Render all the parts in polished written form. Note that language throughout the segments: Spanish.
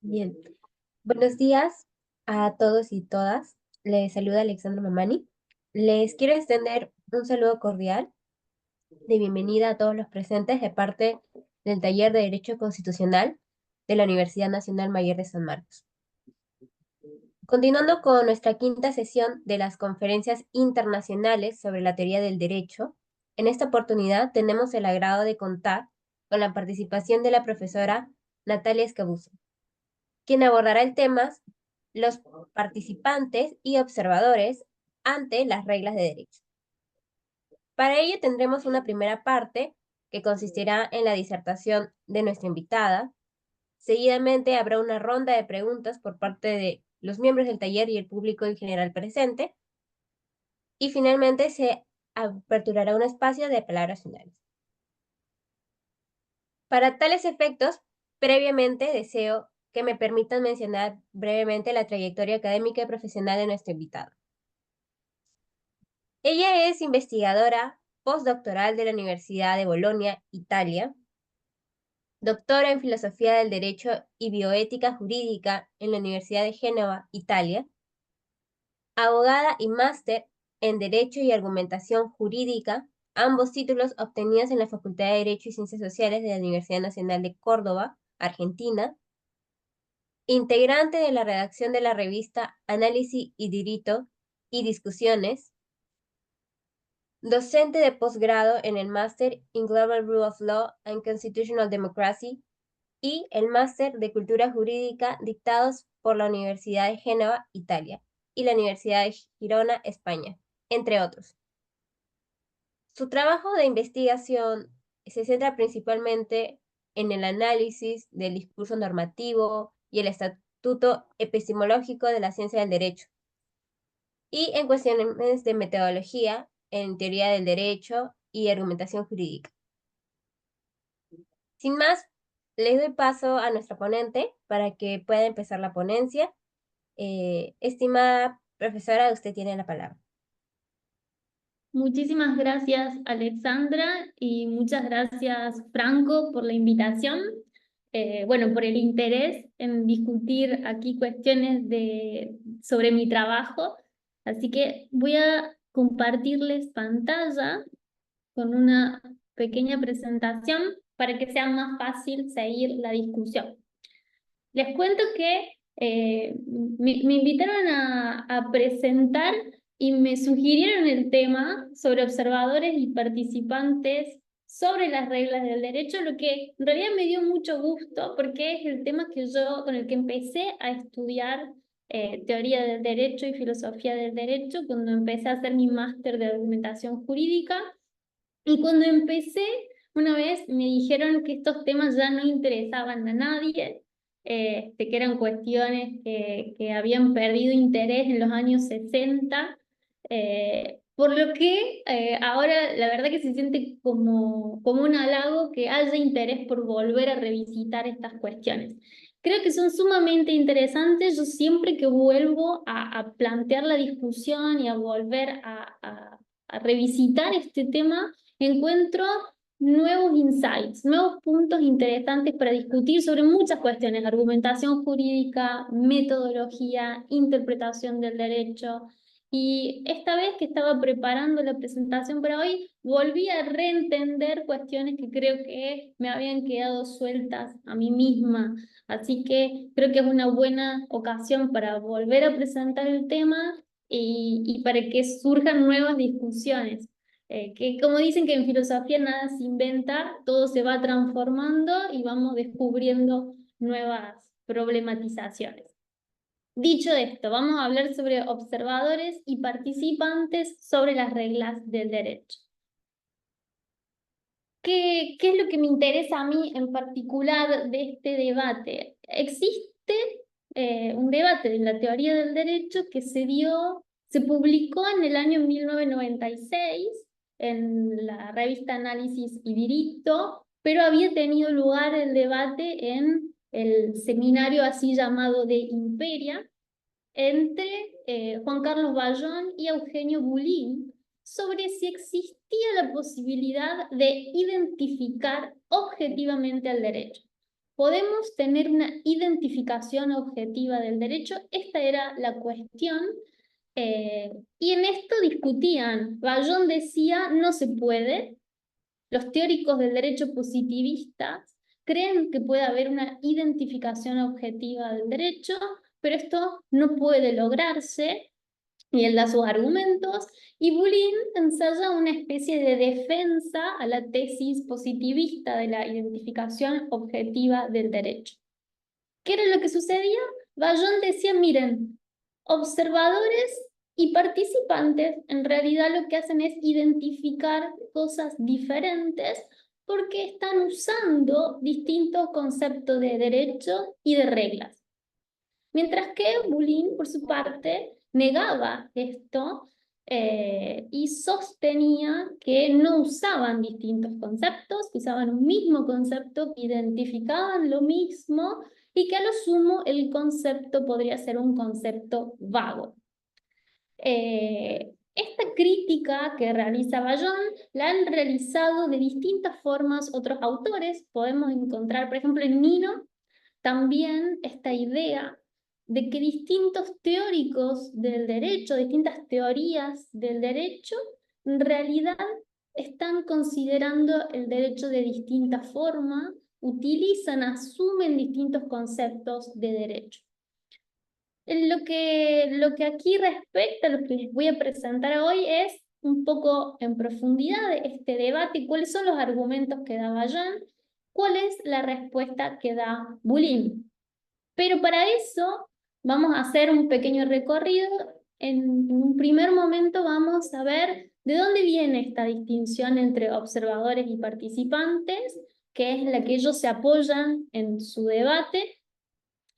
Bien, buenos días a todos y todas. Les saluda Alexandra Mamani. Les quiero extender un saludo cordial de bienvenida a todos los presentes de parte del Taller de Derecho Constitucional de la Universidad Nacional Mayor de San Marcos. Continuando con nuestra quinta sesión de las conferencias internacionales sobre la teoría del derecho, en esta oportunidad tenemos el agrado de contar con la participación de la profesora Natalia Escabuso, quien abordará el tema los participantes y observadores ante las reglas de derecho. Para ello tendremos una primera parte que consistirá en la disertación de nuestra invitada. Seguidamente habrá una ronda de preguntas por parte de los miembros del taller y el público en general presente. Y finalmente se aperturará un espacio de palabras finales. Para tales efectos, previamente deseo que me permitan mencionar brevemente la trayectoria académica y profesional de nuestra invitada. Ella es investigadora postdoctoral de la Universidad de Bolonia, Italia, doctora en Filosofía del Derecho y Bioética Jurídica en la Universidad de Génova, Italia, abogada y máster en Derecho y Argumentación Jurídica, ambos títulos obtenidos en la Facultad de Derecho y Ciencias Sociales de la Universidad Nacional de Córdoba, Argentina, integrante de la redacción de la revista Análisis y Diritto y Discusiones, docente de posgrado en el Máster in Global Rule of Law and Constitutional Democracy y el Máster de Cultura Jurídica dictados por la Universidad de Génova, Italia, y la Universidad de Girona, España, entre otros. Su trabajo de investigación se centra principalmente en el análisis del discurso normativo y el estatuto epistemológico de la ciencia del derecho, y en cuestiones de metodología en teoría del derecho y argumentación jurídica. Sin más, les doy paso a nuestra ponente para que pueda empezar la ponencia. Estimada profesora, usted tiene la palabra. Muchísimas gracias, Alexandra, y muchas gracias, Franco, por la invitación. Bueno, por el interés en discutir aquí cuestiones sobre mi trabajo. Así que voy a compartirles pantalla con una pequeña presentación para que sea más fácil seguir la discusión. Les cuento que me invitaron a presentar y me sugirieron el tema sobre observadores y participantes sobre las reglas del derecho, lo que en realidad me dio mucho gusto porque es el tema con el que empecé a estudiar teoría del derecho y filosofía del derecho cuando empecé a hacer mi máster de argumentación jurídica. Y cuando empecé, una vez me dijeron que estos temas ya no interesaban a nadie, que eran cuestiones que habían perdido interés en los años 60, por lo que ahora la verdad que se siente como un halago que haya interés por volver a revisitar estas cuestiones. Creo que son sumamente interesantes. Yo siempre que vuelvo a plantear la discusión y a volver a revisitar este tema, encuentro nuevos insights, nuevos puntos interesantes para discutir sobre muchas cuestiones: argumentación jurídica, metodología, interpretación del derecho. Y esta vez que estaba preparando la presentación para hoy, volví a reentender cuestiones que creo que me habían quedado sueltas a mí misma. Así que creo que es una buena ocasión para volver a presentar el tema y para que surjan nuevas discusiones. Que como dicen que en filosofía nada se inventa, todo se va transformando y vamos descubriendo nuevas problematizaciones. Dicho esto, vamos a hablar sobre observadores y participantes sobre las reglas del derecho. ¿Qué es lo que me interesa a mí en particular de este debate? Existe un debate de la teoría del derecho que se publicó en el año 1996 en la revista Análisis y Diritto, pero había tenido lugar el debate en el seminario así llamado de Imperia, entre Juan Carlos Bayón y Eugenio Bulín, sobre si existía la posibilidad de identificar objetivamente al derecho. ¿Podemos tener una identificación objetiva del derecho? Esta era la cuestión. Y en esto discutían. Bayón decía, no se puede. Los teóricos del derecho positivistas creen que puede haber una identificación objetiva del derecho, pero esto no puede lograrse, y él da sus argumentos, y Bulin ensaya una especie de defensa a la tesis positivista de la identificación objetiva del derecho. ¿Qué era lo que sucedía? Bayón decía, miren, observadores y participantes en realidad lo que hacen es identificar cosas diferentes porque están usando distintos conceptos de derecho y de reglas. Mientras que Bulin, por su parte, negaba esto y sostenía que no usaban distintos conceptos, que usaban un mismo concepto, que identificaban lo mismo y que a lo sumo el concepto podría ser un concepto vago. Esta crítica que realiza Bayón la han realizado de distintas formas otros autores. Podemos encontrar, por ejemplo, en Nino, también esta idea de que distintos teóricos del derecho, distintas teorías del derecho, en realidad están considerando el derecho de distinta forma, utilizan, asumen distintos conceptos de derecho. Lo que aquí respecta, lo que les voy a presentar hoy es un poco en profundidad este debate, cuáles son los argumentos que da Bayón, cuál es la respuesta que da Bulin. Pero para eso vamos a hacer un pequeño recorrido. En un primer momento vamos a ver de dónde viene esta distinción entre observadores y participantes, que es la que ellos se apoyan en su debate.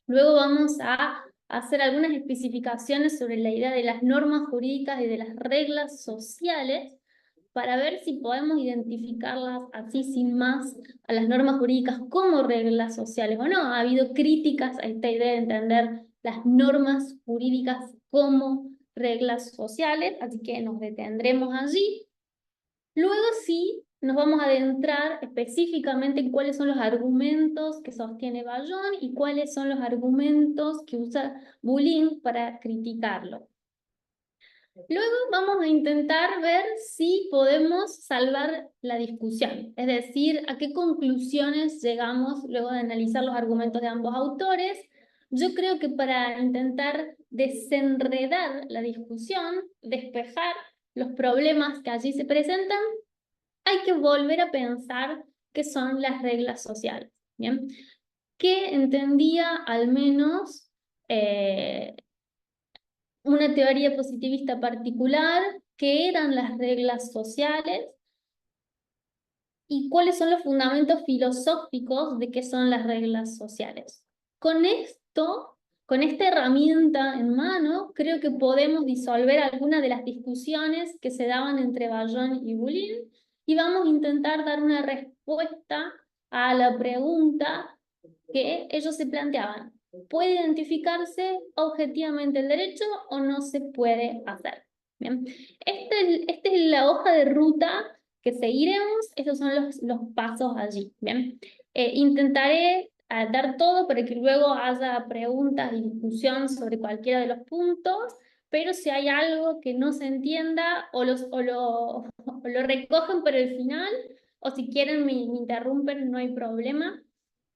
Luego vamos a hacer algunas especificaciones sobre la idea de las normas jurídicas y de las reglas sociales, para ver si podemos identificarlas así sin más a las normas jurídicas como reglas sociales o no. Ha habido críticas a esta idea de entender las normas jurídicas como reglas sociales, así que nos detendremos allí. Luego sí nos vamos a adentrar específicamente en cuáles son los argumentos que sostiene Bayón y cuáles son los argumentos que usa Bulin para criticarlo. Luego vamos a intentar ver si podemos salvar la discusión, es decir, a qué conclusiones llegamos luego de analizar los argumentos de ambos autores. Yo creo que para intentar desenredar la discusión, despejar los problemas que allí se presentan, hay que volver a pensar qué son las reglas sociales. ¿Bien? ¿Qué entendía al menos una teoría positivista particular? ¿Qué eran las reglas sociales? ¿Y cuáles son los fundamentos filosóficos de qué son las reglas sociales? Con esto, con esta herramienta en mano, creo que podemos disolver algunas de las discusiones que se daban entre Bayón y Bulin y vamos a intentar dar una respuesta a la pregunta que ellos se planteaban. ¿Puede identificarse objetivamente el derecho o no se puede hacer? Bien. Esta es la hoja de ruta que seguiremos, estos son los pasos allí, ¿bien? Intentaré dar todo para que luego haya preguntas y discusión sobre cualquiera de los puntos, pero si hay algo que no se entienda, o lo recogen para el final, o si quieren me interrumpen, no hay problema.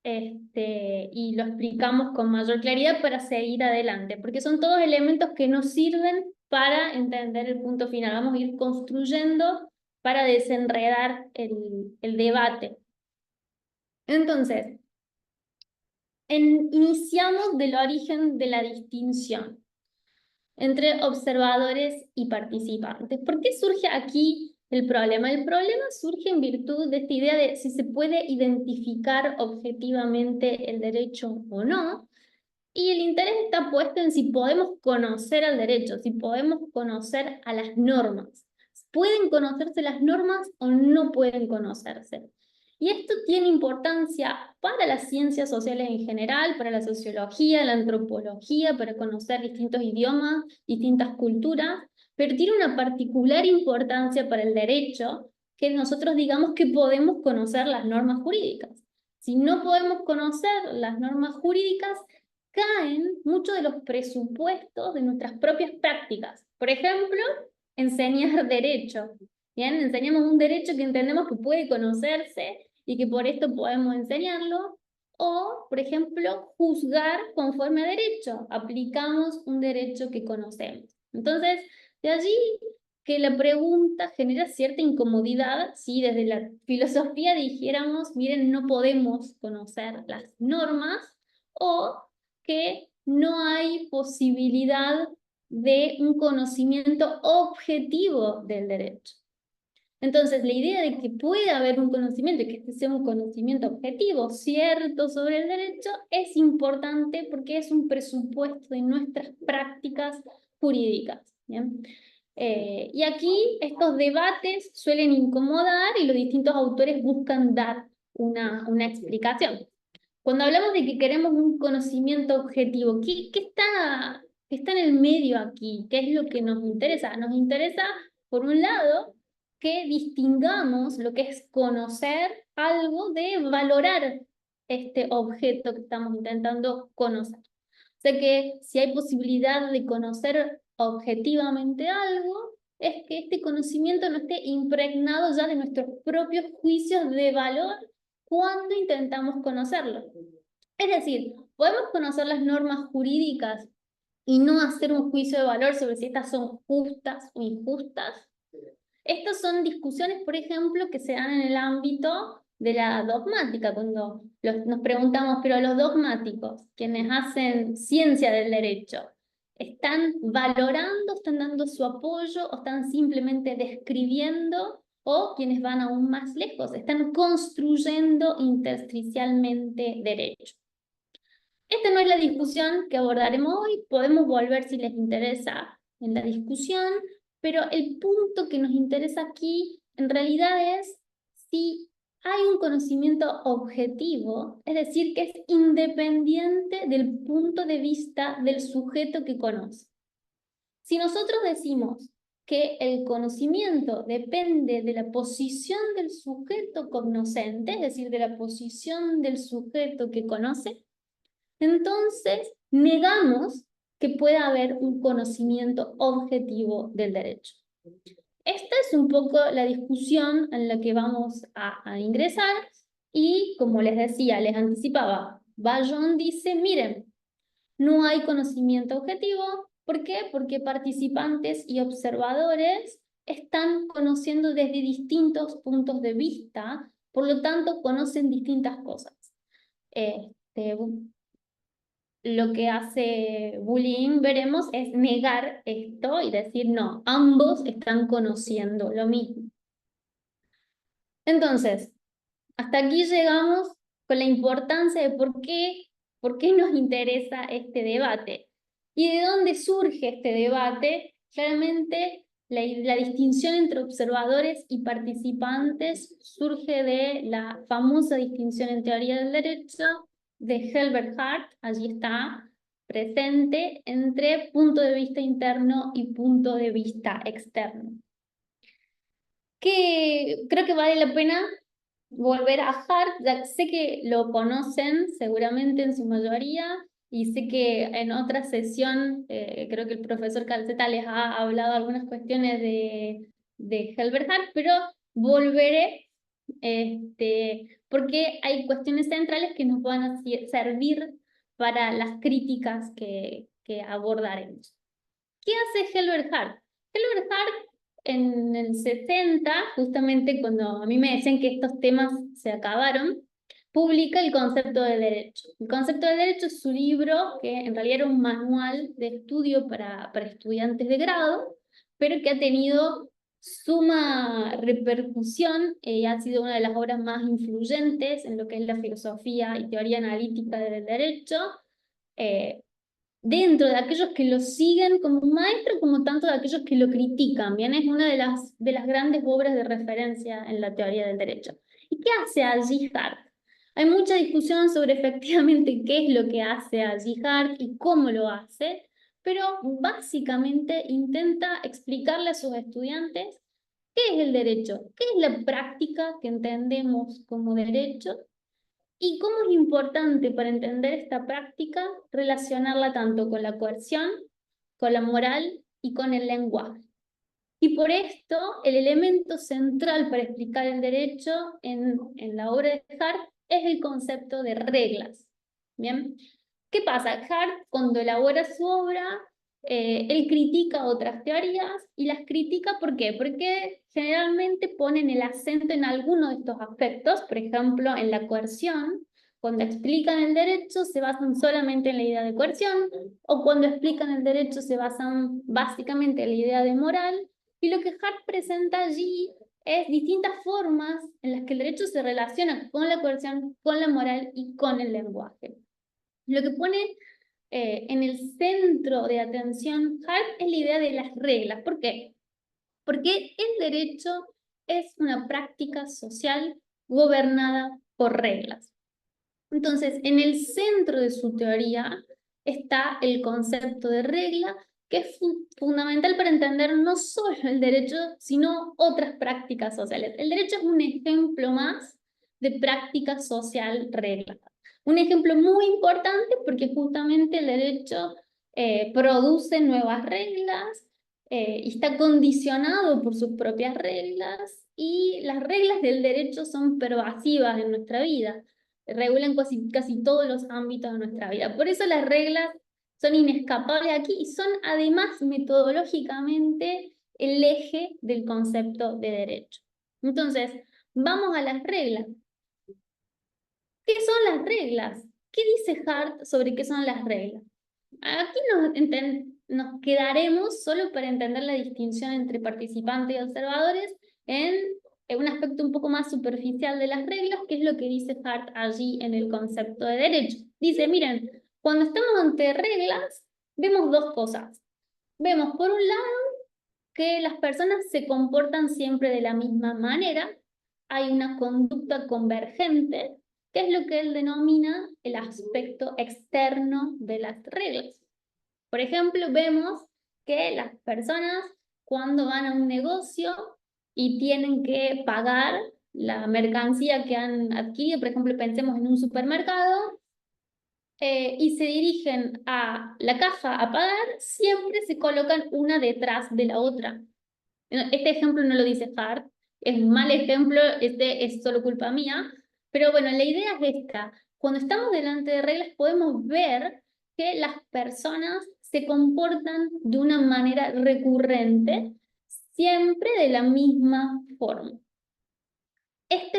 Y lo explicamos con mayor claridad para seguir adelante, porque son todos elementos que nos sirven para entender el punto final. Vamos a ir construyendo para desenredar el debate. Entonces, iniciamos del origen de la distinción entre observadores y participantes. ¿Por qué surge aquí el problema? El problema surge en virtud de esta idea de si se puede identificar objetivamente el derecho o no, y el interés está puesto en si podemos conocer al derecho, si podemos conocer a las normas. ¿Pueden conocerse las normas o no pueden conocerse? Y esto tiene importancia para las ciencias sociales en general, para la sociología, la antropología, para conocer distintos idiomas, distintas culturas, pero tiene una particular importancia para el derecho, que nosotros digamos que podemos conocer las normas jurídicas. Si no podemos conocer las normas jurídicas, caen muchos de los presupuestos de nuestras propias prácticas. Por ejemplo, enseñar derecho. ¿Bien? Enseñamos un derecho que entendemos que puede conocerse y que por esto podemos enseñarlo, o, por ejemplo, juzgar conforme a derecho. Aplicamos un derecho que conocemos. Entonces, de allí que la pregunta genera cierta incomodidad, si desde la filosofía dijéramos, miren, no podemos conocer las normas, o que no hay posibilidad de un conocimiento objetivo del derecho. Entonces, la idea de que pueda haber un conocimiento y que este sea un conocimiento objetivo, cierto, sobre el derecho, es importante porque es un presupuesto de nuestras prácticas jurídicas. ¿Bien? Y aquí estos debates suelen incomodar y los distintos autores buscan dar una explicación. Cuando hablamos de que queremos un conocimiento objetivo, qué está en el medio aquí? ¿Qué es lo que nos interesa? Nos interesa, por un lado, que distingamos lo que es conocer algo de valorar este objeto que estamos intentando conocer. O sea que si hay posibilidad de conocer objetivamente algo, es que este conocimiento no esté impregnado ya de nuestros propios juicios de valor cuando intentamos conocerlo. Es decir, podemos conocer las normas jurídicas y no hacer un juicio de valor sobre si estas son justas o injustas. Estas son discusiones, por ejemplo, que se dan en el ámbito de la dogmática, cuando nos preguntamos, pero los dogmáticos, quienes hacen ciencia del derecho, ¿están valorando, están dando su apoyo o están simplemente describiendo? O quienes van aún más lejos, están construyendo intersticialmente derecho. Esta no es la discusión que abordaremos hoy, podemos volver si les interesa en la discusión, pero el punto que nos interesa aquí en realidad es si hay un conocimiento objetivo, es decir, que es independiente del punto de vista del sujeto que conoce. Si nosotros decimos que el conocimiento depende de la posición del sujeto cognoscente, es decir, de la posición del sujeto que conoce, entonces negamos que pueda haber un conocimiento objetivo del derecho. Esta es un poco la discusión en la que vamos a ingresar y, como les decía, les anticipaba, Bayon dice, miren, no hay conocimiento objetivo. ¿Por qué? Porque participantes y observadores están conociendo desde distintos puntos de vista, por lo tanto conocen distintas cosas. Lo que hace Bullying, veremos, es negar esto y decir, no, ambos están conociendo lo mismo. Entonces, hasta aquí llegamos con la importancia de por qué nos interesa este debate. ¿Y de dónde surge este debate? Claramente, la distinción entre observadores y participantes surge de la famosa distinción en teoría del derecho de Helbert Hart, allí está presente, entre punto de vista interno y punto de vista externo. que creo que vale la pena volver a Hart. Ya sé que lo conocen seguramente en su mayoría, y sé que en otra sesión, creo que el profesor Calceta les ha hablado algunas cuestiones de Helbert Hart, pero volveré, porque hay cuestiones centrales que nos van a servir para las críticas que abordaremos. ¿Qué hace Helbert Hart? Helbert Hart en el 60, justamente cuando a mí me decían que estos temas se acabaron, publica el concepto de derecho. El concepto de derecho es su libro, que en realidad era un manual de estudio para estudiantes de grado, pero que ha tenido suma repercusión y ha sido una de las obras más influyentes en lo que es la filosofía y teoría analítica del derecho. eh, Dentro de aquellos que lo siguen como un maestro, como tanto de aquellos que lo critican. Bien, es una de las grandes obras de referencia en la teoría del derecho. ¿Y qué hace allí Hart? Hay mucha discusión sobre efectivamente qué es lo que hace allí Hart y cómo lo hace, pero básicamente intenta explicarle a sus estudiantes qué es el derecho, qué es la práctica que entendemos como derecho, ¿y cómo es importante para entender esta práctica relacionarla tanto con la coerción, con la moral y con el lenguaje? Y por esto, el elemento central para explicar el derecho en la obra de Hart es el concepto de reglas. ¿Bien? ¿Qué pasa? Hart, cuando elabora su obra, él critica otras teorías, y las critica ¿por qué? Porque generalmente ponen el acento en alguno de estos aspectos, por ejemplo, en la coerción. Cuando explican el derecho se basan solamente en la idea de coerción, o cuando explican el derecho se basan básicamente en la idea de moral, y lo que Hart presenta allí es distintas formas en las que el derecho se relaciona con la coerción, con la moral y con el lenguaje. Lo que pone en el centro de atención Hart es la idea de las reglas. ¿Por qué? Porque el derecho es una práctica social gobernada por reglas. Entonces, en el centro de su teoría está el concepto de regla, que es fundamental para entender no solo el derecho, sino otras prácticas sociales. El derecho es un ejemplo más de práctica social regla. Un ejemplo muy importante porque justamente el derecho produce nuevas reglas y está condicionado por sus propias reglas, y las reglas del derecho son pervasivas en nuestra vida, regulan casi todos los ámbitos de nuestra vida. Por eso las reglas son inescapables aquí y son además metodológicamente el eje del concepto de derecho. Entonces, vamos a las reglas. ¿Qué son las reglas? ¿Qué dice Hart sobre qué son las reglas? Aquí nos quedaremos solo para entender la distinción entre participantes y observadores en un aspecto un poco más superficial de las reglas, que es lo que dice Hart allí en el concepto de derecho. Dice, miren, cuando estamos ante reglas, vemos dos cosas. Vemos, por un lado, que las personas se comportan siempre de la misma manera, hay una conducta convergente, que es lo que él denomina el aspecto externo de las reglas. Por ejemplo, vemos que las personas, cuando van a un negocio y tienen que pagar la mercancía que han adquirido, por ejemplo, pensemos en un supermercado, y se dirigen a la caja a pagar, siempre se colocan una detrás de la otra. Este ejemplo no lo dice Hart, es un mal ejemplo, este es solo culpa mía, pero bueno, la idea es esta. Cuando estamos delante de reglas podemos ver que las personas se comportan de una manera recurrente, siempre de la misma forma. Esto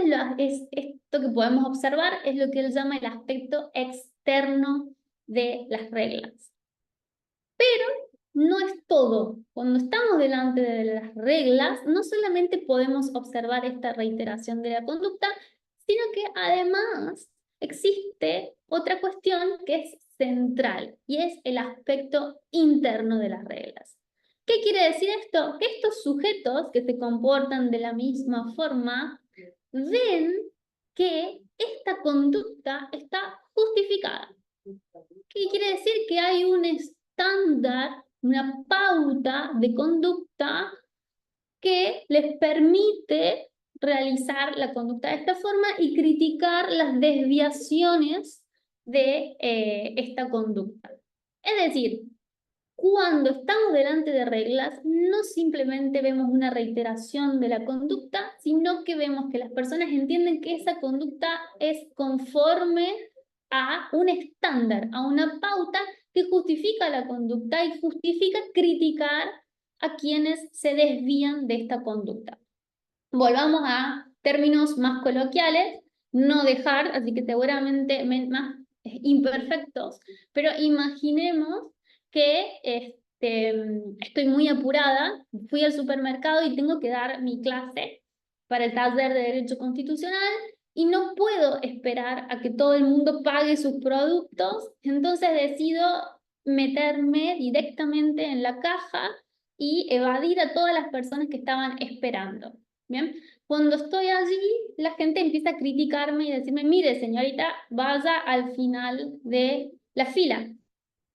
que podemos observar es lo que él llama el aspecto externo de las reglas. Pero no es todo. Cuando estamos delante de las reglas, no solamente podemos observar esta reiteración de la conducta, sino que además existe otra cuestión que es central, y es el aspecto interno de las reglas. ¿Qué quiere decir esto? Que estos sujetos que se comportan de la misma forma ven que esta conducta está justificada. ¿Qué quiere decir? Que hay un estándar, una pauta de conducta que les permite realizar la conducta de esta forma y criticar las desviaciones de esta conducta. Es decir, cuando estamos delante de reglas, no simplemente vemos una reiteración de la conducta, sino que vemos que las personas entienden que esa conducta es conforme a un estándar, a una pauta que justifica la conducta y justifica criticar a quienes se desvían de esta conducta. Volvamos a términos más coloquiales, no dejar, así que seguramente más imperfectos, pero imaginemos que estoy muy apurada, fui al supermercado y tengo que dar mi clase para el taller de Derecho Constitucional y no puedo esperar a que todo el mundo pague sus productos, entonces decido meterme directamente en la caja y evadir a todas las personas que estaban esperando. ¿Bien? Cuando estoy allí, la gente empieza a criticarme y decirme, mire, señorita, vaya al final de la fila.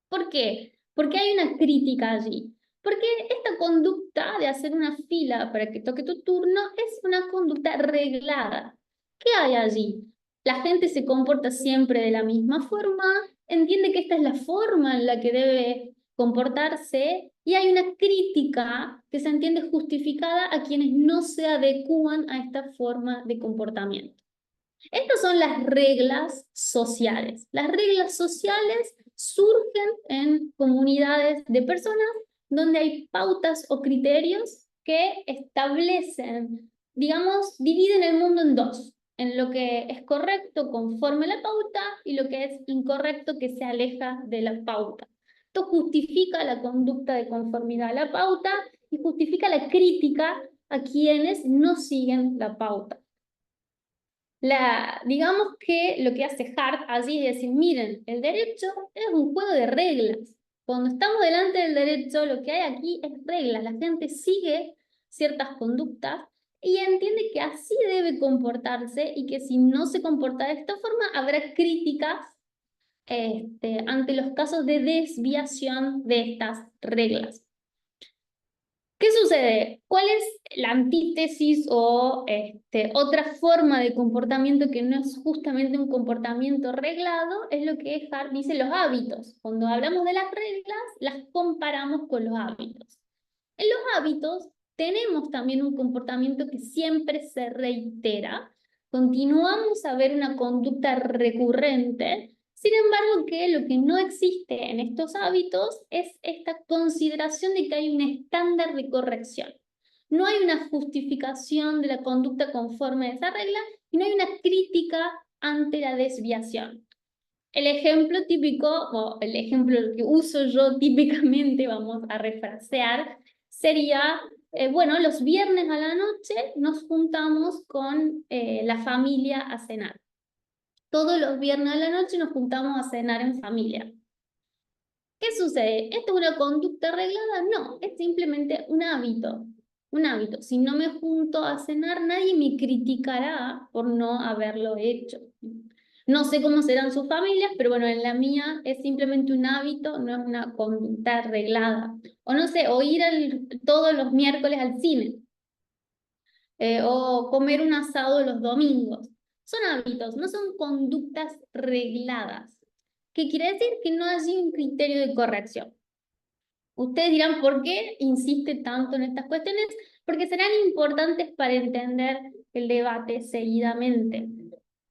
¿Por qué? Porque hay una crítica allí. Porque esta conducta de hacer una fila para que toque tu turno es una conducta reglada. ¿Qué hay allí? La gente se comporta siempre de la misma forma, entiende que esta es la forma en la que debe comportarse y hay una crítica que se entiende justificada a quienes no se adecúan a esta forma de comportamiento. Estas son las reglas sociales. Las reglas sociales surgen en comunidades de personas donde hay pautas o criterios que establecen, digamos, dividen el mundo en dos, en lo que es correcto conforme a la pauta y lo que es incorrecto que se aleja de la pauta. Esto justifica la conducta de conformidad a la pauta y justifica la crítica a quienes no siguen la pauta. Digamos que lo que hace Hart allí es decir, miren, el derecho es un juego de reglas. Cuando estamos delante del derecho, lo que hay aquí es reglas. La gente sigue ciertas conductas y entiende que así debe comportarse y que si no se comporta de esta forma, habrá críticas ante los casos de desviación de estas reglas. ¿Qué sucede? ¿Cuál es la antítesis o otra forma de comportamiento que no es justamente un comportamiento reglado? Es lo que Hart dice los hábitos. Cuando hablamos de las reglas, las comparamos con los hábitos. En los hábitos tenemos también un comportamiento que siempre se reitera. Continuamos a ver una conducta recurrente. Sin embargo, que lo que no existe en estos hábitos es esta consideración de que hay un estándar de corrección. No hay una justificación de la conducta conforme a esa regla y no hay una crítica ante la desviación. El ejemplo típico, o el ejemplo que uso yo típicamente, vamos a refrasear, sería, bueno, los viernes a la noche nos juntamos con la familia a cenar. Todos los viernes a la noche nos juntamos a cenar en familia. ¿Qué sucede? ¿Esto es una conducta arreglada? No, es simplemente un hábito. Un hábito. Si no me junto a cenar, nadie me criticará por no haberlo hecho. No sé cómo serán sus familias, pero bueno, en la mía es simplemente un hábito, no es una conducta arreglada. O no sé, o ir todos los miércoles al cine. O comer un asado los domingos. Son hábitos, no son conductas regladas. ¿Qué quiere decir? Que no hay un criterio de corrección. Ustedes dirán, ¿por qué insiste tanto en estas cuestiones? Porque serán importantes para entender el debate seguidamente.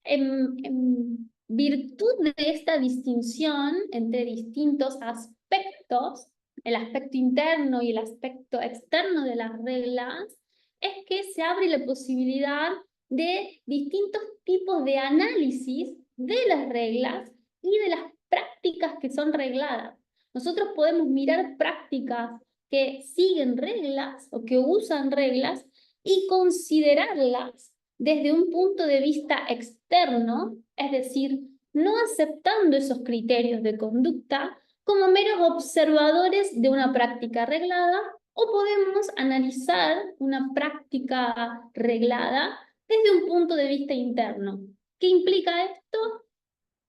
En virtud de esta distinción entre distintos aspectos, el aspecto interno y el aspecto externo de las reglas, es que se abre la posibilidad de distintos tipos de análisis de las reglas y de las prácticas que son regladas. Nosotros podemos mirar prácticas que siguen reglas o que usan reglas y considerarlas desde un punto de vista externo, es decir, no aceptando esos criterios de conducta como meros observadores de una práctica reglada, o podemos analizar una práctica reglada desde un punto de vista interno. ¿Qué implica esto?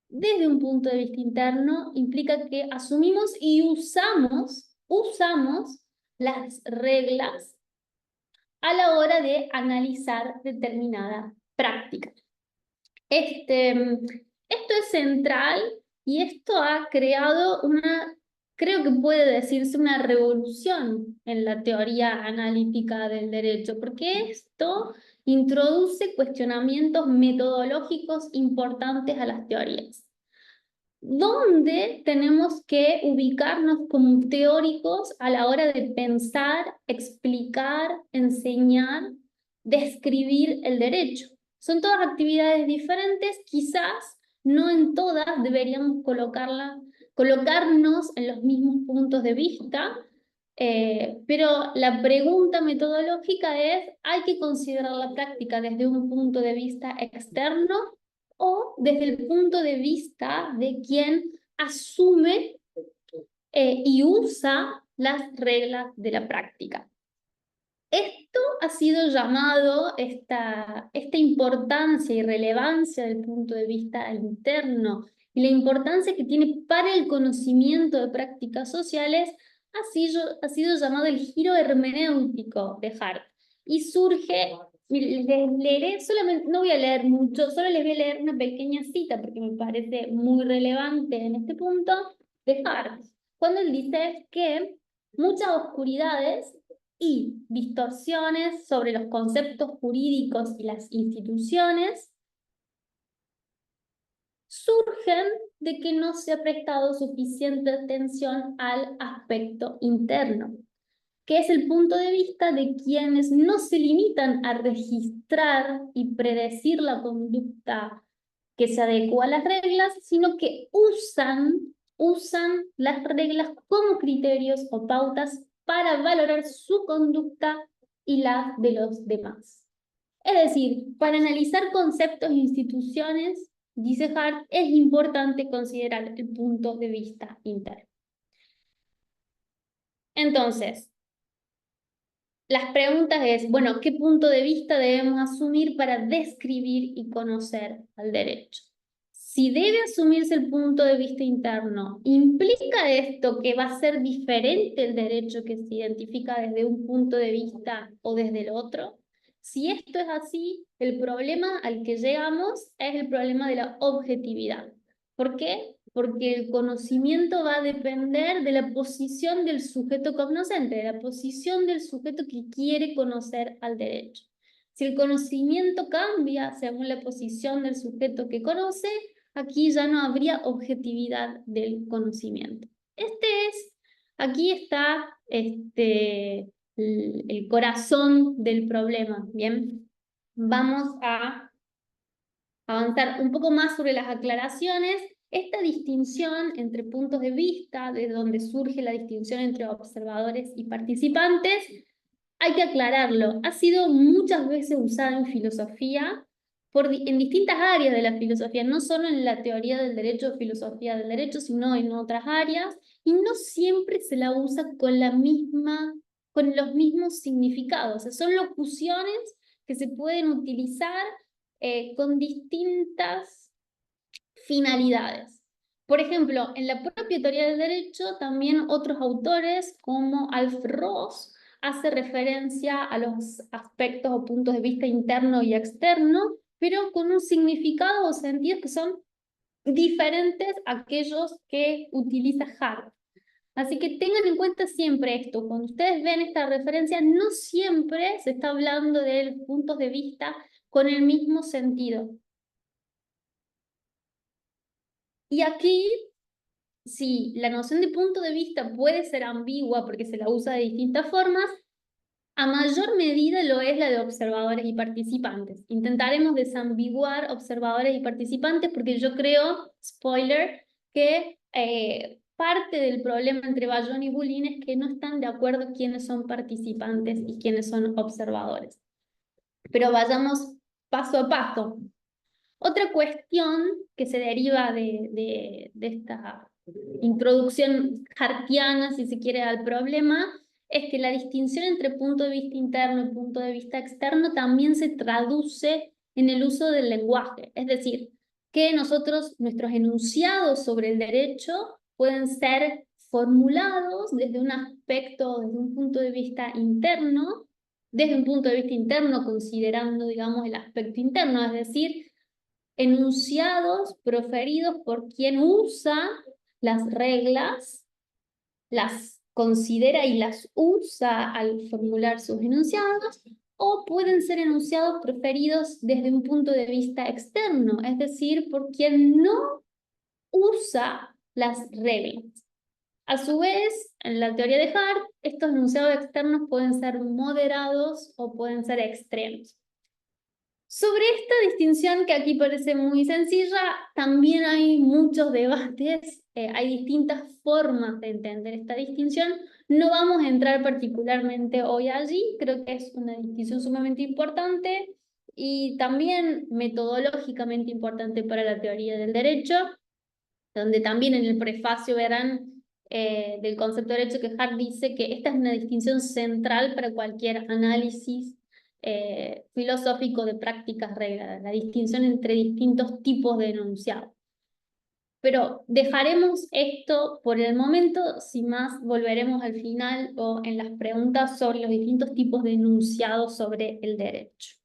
Desde un punto de vista interno, implica que asumimos y usamos las reglas a la hora de analizar determinada práctica. Esto es central y esto ha creado creo que puede decirse una revolución en la teoría analítica del derecho, porque esto introduce cuestionamientos metodológicos importantes a las teorías, donde tenemos que ubicarnos como teóricos a la hora de pensar, explicar, enseñar, describir el derecho. Son todas actividades diferentes, quizás no en todas deberíamos colocarnos en los mismos puntos de vista, pero la pregunta metodológica es, ¿hay que considerar la práctica desde un punto de vista externo o desde el punto de vista de quien asume y usa las reglas de la práctica? Esto ha sido llamado, esta importancia y relevancia del punto de vista interno y la importancia que tiene para el conocimiento de prácticas sociales ha sido llamado el giro hermenéutico de Hart. Y surge, les leeré solamente, no voy a leer mucho, solo les voy a leer una pequeña cita porque me parece muy relevante en este punto de Hart, cuando él dice que muchas oscuridades y distorsiones sobre los conceptos jurídicos y las instituciones surgen de que no se ha prestado suficiente atención al aspecto interno, que es el punto de vista de quienes no se limitan a registrar y predecir la conducta que se adecua a las reglas, sino que usan las reglas como criterios o pautas para valorar su conducta y la de los demás. Es decir, para analizar conceptos e instituciones, dice Hart, es importante considerar el punto de vista interno. Entonces, las preguntas es, bueno, ¿qué punto de vista debemos asumir para describir y conocer al derecho? Si debe asumirse el punto de vista interno, ¿implica esto que va a ser diferente el derecho que se identifica desde un punto de vista o desde el otro? Si esto es así, el problema al que llegamos es el problema de la objetividad. ¿Por qué? Porque el conocimiento va a depender de la posición del sujeto cognoscente, de la posición del sujeto que quiere conocer al derecho. Si el conocimiento cambia según la posición del sujeto que conoce, aquí ya no habría objetividad del conocimiento. Aquí está el corazón del problema, ¿bien? Vamos a avanzar un poco más sobre las aclaraciones. Esta distinción entre puntos de vista, de donde surge la distinción entre observadores y participantes, hay que aclararlo. Ha sido muchas veces usada en filosofía, en distintas áreas de la filosofía, no solo en la teoría del derecho o filosofía del derecho, sino en otras áreas, y no siempre se la usa con los mismos significados. O sea, son locuciones que se pueden utilizar con distintas finalidades. Por ejemplo, en la propia teoría del derecho, también otros autores como Alf Ross hace referencia a los aspectos o puntos de vista interno y externo, pero con un significado o sentidos que son diferentes a aquellos que utiliza Hart. Así que tengan en cuenta siempre esto. Cuando ustedes ven esta referencia, no siempre se está hablando de puntos de vista con el mismo sentido. Y aquí, si la noción de punto de vista puede ser ambigua porque se la usa de distintas formas, a mayor medida lo es la de observadores y participantes. Intentaremos desambiguar observadores y participantes porque yo creo, spoiler, que parte del problema entre Bayón y Bulin es que no están de acuerdo quiénes son participantes y quiénes son observadores. Pero vayamos paso a paso. Otra cuestión que se deriva de esta introducción hartiana, si se quiere, al problema, es que la distinción entre punto de vista interno y punto de vista externo también se traduce en el uso del lenguaje. Es decir, que nuestros enunciados sobre el derecho pueden ser formulados desde un aspecto, desde un punto de vista interno, desde un punto de vista interno, considerando, digamos, el aspecto interno, es decir, enunciados proferidos por quien usa las reglas, las considera y las usa al formular sus enunciados, o pueden ser enunciados proferidos desde un punto de vista externo, es decir, por quien no usa las reglas. A su vez, en la teoría de Hart, estos enunciados externos pueden ser moderados o pueden ser extremos. Sobre esta distinción, que aquí parece muy sencilla, también hay muchos debates, hay distintas formas de entender esta distinción. No vamos a entrar particularmente hoy allí, creo que es una distinción sumamente importante y también metodológicamente importante para la teoría del derecho, donde también en el prefacio verán del concepto de derecho que Hart dice que esta es una distinción central para cualquier análisis filosófico de prácticas regladas, la distinción entre distintos tipos de enunciado. Pero dejaremos esto por el momento, sin más volveremos al final o en las preguntas sobre los distintos tipos de enunciados sobre el derecho.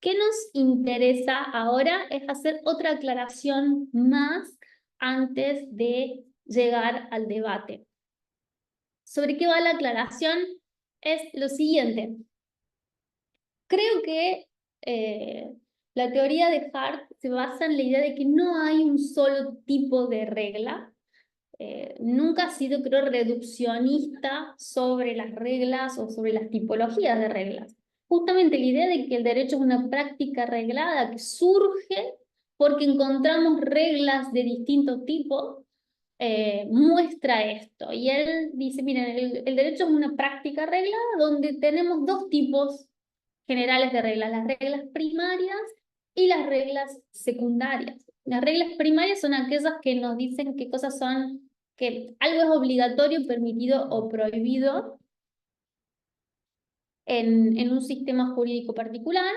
¿Qué nos interesa ahora? Es hacer otra aclaración más antes de llegar al debate. ¿Sobre qué va la aclaración? Es lo siguiente. Creo que la teoría de Hart se basa en la idea de que no hay un solo tipo de regla. Nunca ha sido, creo, reduccionista sobre las reglas o sobre las tipologías de reglas. Justamente la idea de que el derecho es una práctica reglada que surge porque encontramos reglas de distintos tipos, muestra esto. Y él dice, miren, el derecho es una práctica reglada donde tenemos dos tipos generales de reglas, las reglas primarias y las reglas secundarias. Las reglas primarias son aquellas que nos dicen qué cosas son, que algo es obligatorio, permitido o prohibido en un sistema jurídico particular.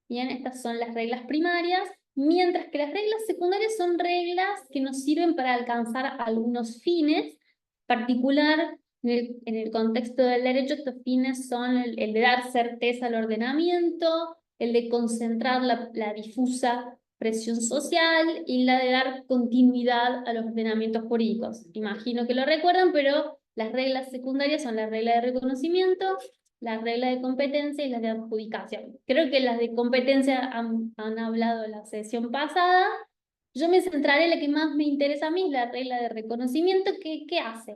Bien, estas son las reglas primarias, mientras que las reglas secundarias son reglas que nos sirven para alcanzar algunos fines. Particular, en el contexto del derecho, estos fines son el de dar certeza al ordenamiento, el de concentrar la difusa presión social y la de dar continuidad a los ordenamientos jurídicos. Imagino que lo recuerdan, pero las reglas secundarias son las reglas de reconocimiento, las reglas de competencia y las de adjudicación. Creo que las de competencia han hablado en la sesión pasada. Yo me centraré en la que más me interesa a mí, la regla de reconocimiento. ¿Qué hace?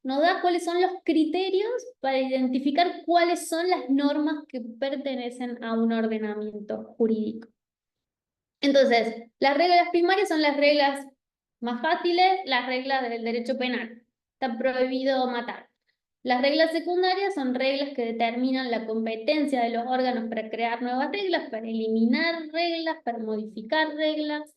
Nos da cuáles son los criterios para identificar cuáles son las normas que pertenecen a un ordenamiento jurídico. Entonces, las reglas primarias son las reglas más fáciles, las reglas del derecho penal. Está prohibido matar. Las reglas secundarias son reglas que determinan la competencia de los órganos para crear nuevas reglas, para eliminar reglas, para modificar reglas.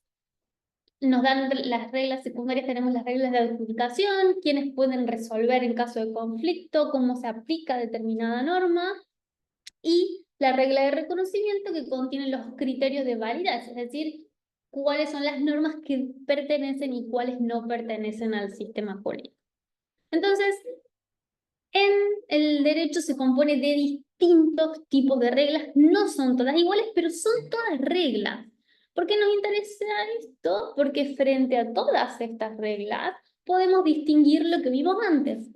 Nos dan las reglas secundarias, tenemos las reglas de adjudicación, quiénes pueden resolver en caso de conflicto, cómo se aplica determinada norma, y la regla de reconocimiento que contiene los criterios de validez, es decir, cuáles son las normas que pertenecen y cuáles no pertenecen al sistema jurídico. Entonces, en el derecho se compone de distintos tipos de reglas, no son todas iguales, pero son todas reglas. ¿Por qué nos interesa esto? Porque frente a todas estas reglas podemos distinguir lo que vimos antes.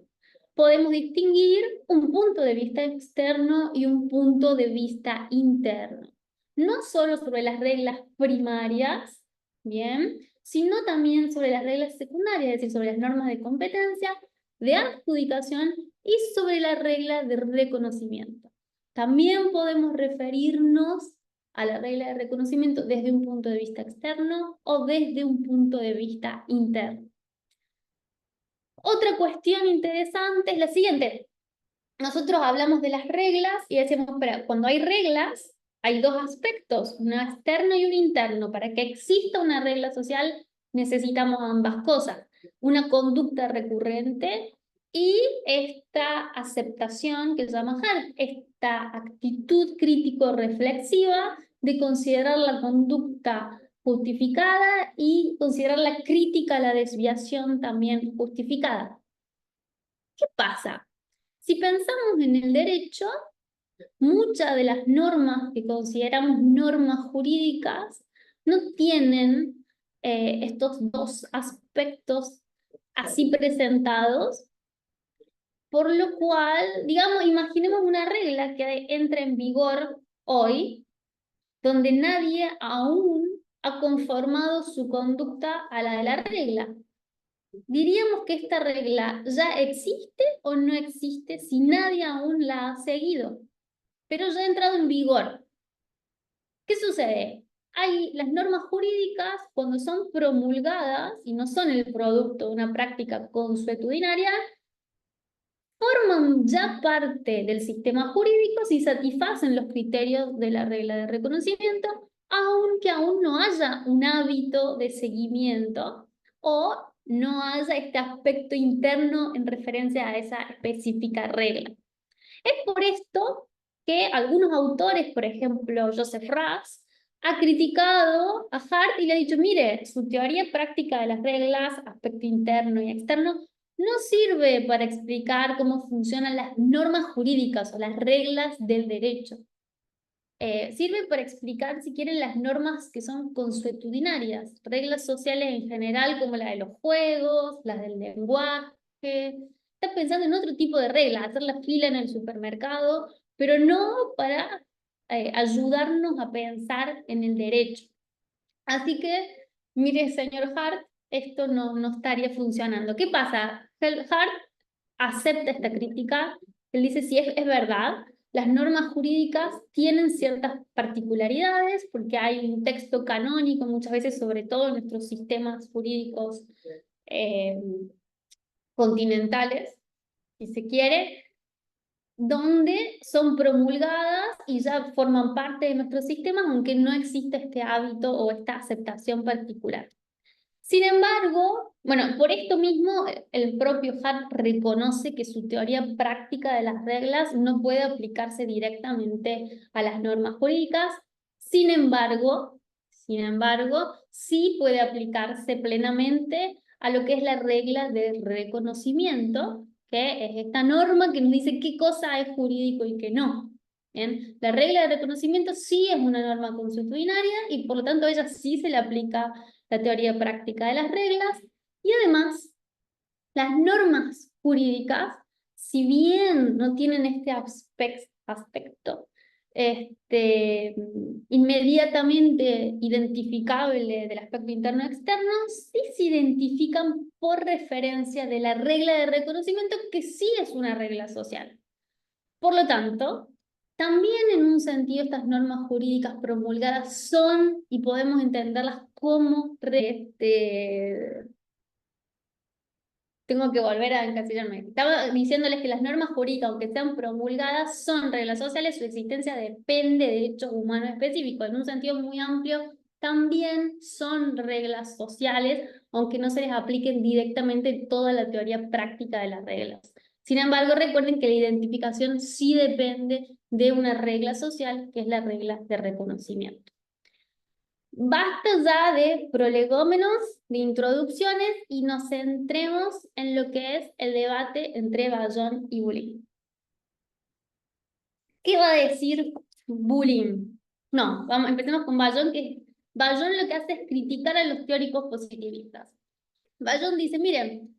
Podemos distinguir un punto de vista externo y un punto de vista interno. No solo sobre las reglas primarias, ¿bien? Sino también sobre las reglas secundarias, es decir, sobre las normas de competencia, de adjudicación y sobre la regla de reconocimiento. También podemos referirnos a la regla de reconocimiento desde un punto de vista externo o desde un punto de vista interno. Otra cuestión interesante es la siguiente. Nosotros hablamos de las reglas y decimos, espera, cuando hay reglas, hay dos aspectos, un externo y un interno. Para que exista una regla social necesitamos ambas cosas, una conducta recurrente y esta aceptación que se llama Hart, esta actitud crítico-reflexiva de considerar la conducta justificada y considerar la crítica a la desviación también justificada. ¿Qué pasa? Si pensamos en el derecho, Muchas de las normas que consideramos normas jurídicas no tienen estos dos aspectos así presentados, por lo cual, digamos, imaginemos una regla que entra en vigor hoy, donde nadie aún ha conformado su conducta a la de la regla. ¿Diríamos que esta regla ya existe o no existe si nadie aún la ha seguido? Pero ya ha entrado en vigor. ¿Qué sucede? Hay las normas jurídicas, cuando son promulgadas y no son el producto de una práctica consuetudinaria, forman ya parte del sistema jurídico si satisfacen los criterios de la regla de reconocimiento, aunque aún no haya un hábito de seguimiento o no haya este aspecto interno en referencia a esa específica regla. Es por esto que algunos autores, por ejemplo, Joseph Raz, ha criticado a Hart y le ha dicho, mire, su teoría práctica de las reglas, aspecto interno y externo, no sirve para explicar cómo funcionan las normas jurídicas o las reglas del derecho. Sirve para explicar, si quieren, las normas que son consuetudinarias, reglas sociales en general, como la de los juegos, las del lenguaje. Está pensando en otro tipo de reglas, hacer la fila en el supermercado, pero no para ayudarnos a pensar en el derecho. Así que, mire, señor Hart, esto no estaría funcionando. ¿Qué pasa? Hart acepta esta crítica, él dice, sí, es verdad, las normas jurídicas tienen ciertas particularidades porque hay un texto canónico muchas veces, sobre todo en nuestros sistemas jurídicos eh, continentales, si se quiere, donde son promulgadas y ya forman parte de nuestros sistemas, aunque no existe este hábito o esta aceptación particular. Sin embargo, bueno, por esto mismo, el propio Hart reconoce que su teoría práctica de las reglas no puede aplicarse directamente a las normas jurídicas. Sin embargo, sí puede aplicarse plenamente a lo que es la regla de reconocimiento, que es esta norma que nos dice qué cosa es jurídico y qué no. ¿Bien? La regla de reconocimiento sí es una norma consuetudinaria y por lo tanto a ella sí se le aplica la teoría práctica de las reglas, y además las normas jurídicas, si bien no tienen este aspecto inmediatamente identificable del aspecto interno externo, sí se identifican por referencia de la regla de reconocimiento, que sí es una regla social. Por lo tanto, también en un sentido estas normas jurídicas promulgadas son, y podemos entenderlas como tengo que volver a encasillarme. Estaba diciéndoles que las normas jurídicas, aunque sean promulgadas, son reglas sociales, su existencia depende de hechos humanos específicos. En un sentido muy amplio, también son reglas sociales, aunque no se les apliquen directamente toda la teoría práctica de las reglas. Sin embargo, recuerden que la identificación sí depende de una regla social, que es la regla de reconocimiento. Basta ya de prolegómenos, de introducciones, y nos centremos en lo que es el debate entre Ballon y Bulin. ¿Qué va a decir Bulin? No, empecemos con Ballon, que Ballon lo que hace es criticar a los teóricos positivistas. Ballon dice, miren,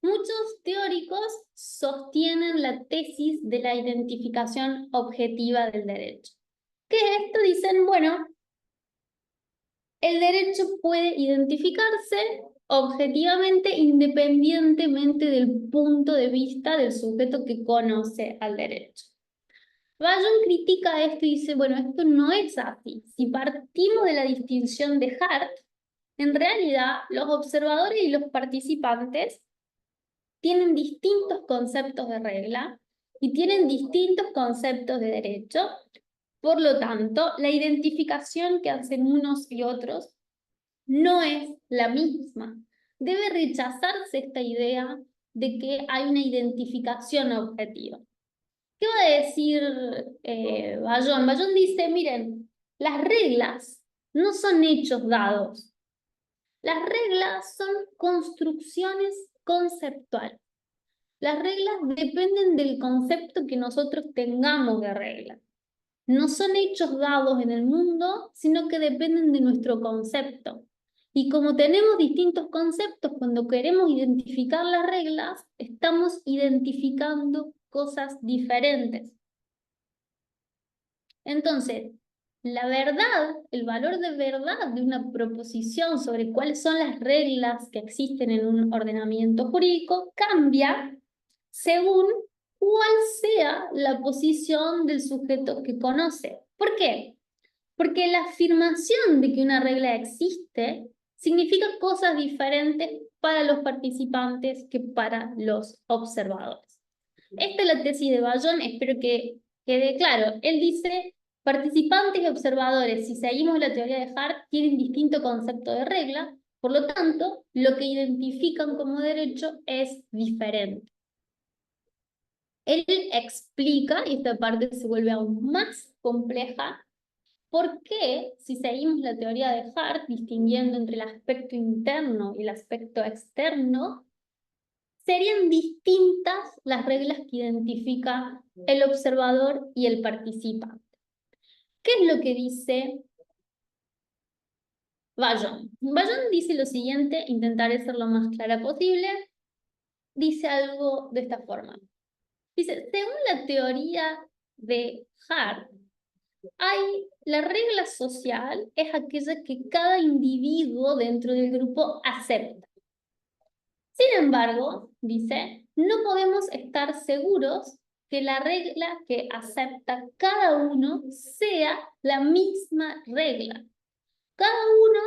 muchos teóricos sostienen la tesis de la identificación objetiva del derecho. ¿Qué es esto? Dicen, bueno, el derecho puede identificarse objetivamente independientemente del punto de vista del sujeto que conoce al derecho. Ballon critica esto y dice, bueno, esto no es así. Si partimos de la distinción de Hart, en realidad los observadores y los participantes tienen distintos conceptos de regla y tienen distintos conceptos de derecho. Por lo tanto, la identificación que hacen unos y otros no es la misma. Debe rechazarse esta idea de que hay una identificación objetiva. ¿Qué va a decir Ballon? Ballon dice, miren, las reglas no son hechos dados. Las reglas son construcciones conceptuales. las reglas dependen del concepto que nosotros tengamos de regla. No son hechos dados en el mundo, sino que dependen de nuestro concepto. Y como tenemos distintos conceptos, cuando queremos identificar las reglas, estamos identificando cosas diferentes. Entonces, la verdad, el valor de verdad de una proposición sobre cuáles son las reglas que existen en un ordenamiento jurídico cambia según cuál sea la posición del sujeto que conoce. ¿Por qué? Porque la afirmación de que una regla existe significa cosas diferentes para los participantes que para los observadores. Esta es la tesis de Ballón, espero que quede claro. Él dice, participantes y observadores, si seguimos la teoría de Hart, tienen distinto concepto de regla, por lo tanto, lo que identifican como derecho es diferente. Él explica, y esta parte se vuelve aún más compleja, por qué, si seguimos la teoría de Hart, distinguiendo entre el aspecto interno y el aspecto externo, serían distintas las reglas que identifica el observador y el participante. ¿Qué es lo que dice Ballón? Ballón dice lo siguiente, intentaré ser lo más clara posible. Dice algo de esta forma. Dice, según la teoría de Hart, la regla social es aquella que cada individuo dentro del grupo acepta. Sin embargo, dice, no podemos estar seguros que la regla que acepta cada uno sea la misma regla. Cada uno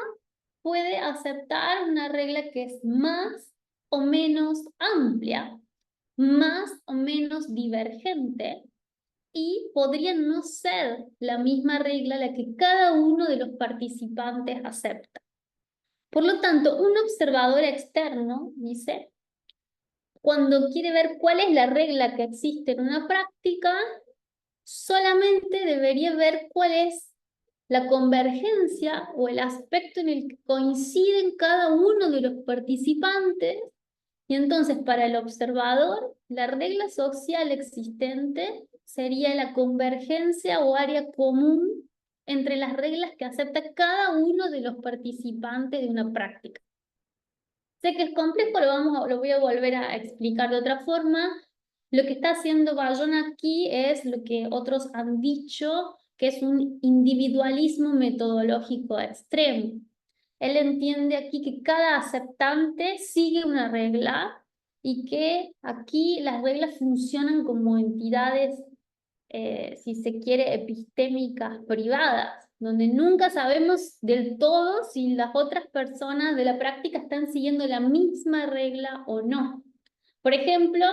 puede aceptar una regla que es más o menos amplia, más o menos divergente, y podría no ser la misma regla la que cada uno de los participantes acepta. Por lo tanto, un observador externo, dice, cuando quiere ver cuál es la regla que existe en una práctica, solamente debería ver cuál es la convergencia o el aspecto en el que coinciden cada uno de los participantes. Y entonces, para el observador, la regla social existente sería la convergencia o área común entre las reglas que acepta cada uno de los participantes de una práctica. Sé que es complejo, lo voy a volver a explicar de otra forma. Lo que está haciendo Ballón aquí es lo que otros han dicho, que es un individualismo metodológico extremo. Él entiende aquí que cada aceptante sigue una regla y que aquí las reglas funcionan como entidades, si se quiere, epistémicas privadas, donde nunca sabemos del todo si las otras personas de la práctica están siguiendo la misma regla o no. Por ejemplo,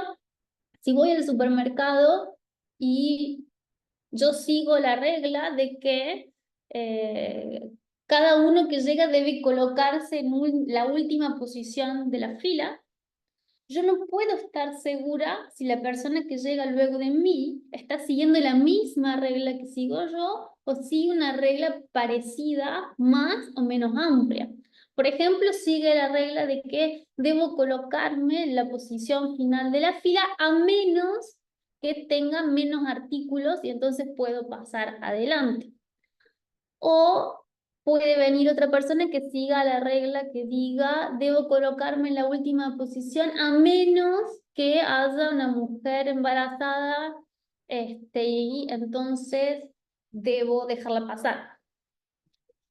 si voy al supermercado y yo sigo la regla de que cada uno que llega debe colocarse en la última posición de la fila, yo no puedo estar segura si la persona que llega luego de mí está siguiendo la misma regla que sigo yo o sigue una regla parecida, más o menos amplia. Por ejemplo, sigue la regla de que debo colocarme en la posición final de la fila a menos que tenga menos artículos y entonces puedo pasar adelante. O puede venir otra persona que siga la regla que diga, debo colocarme en la última posición a menos que haya una mujer embarazada, y entonces debo dejarla pasar.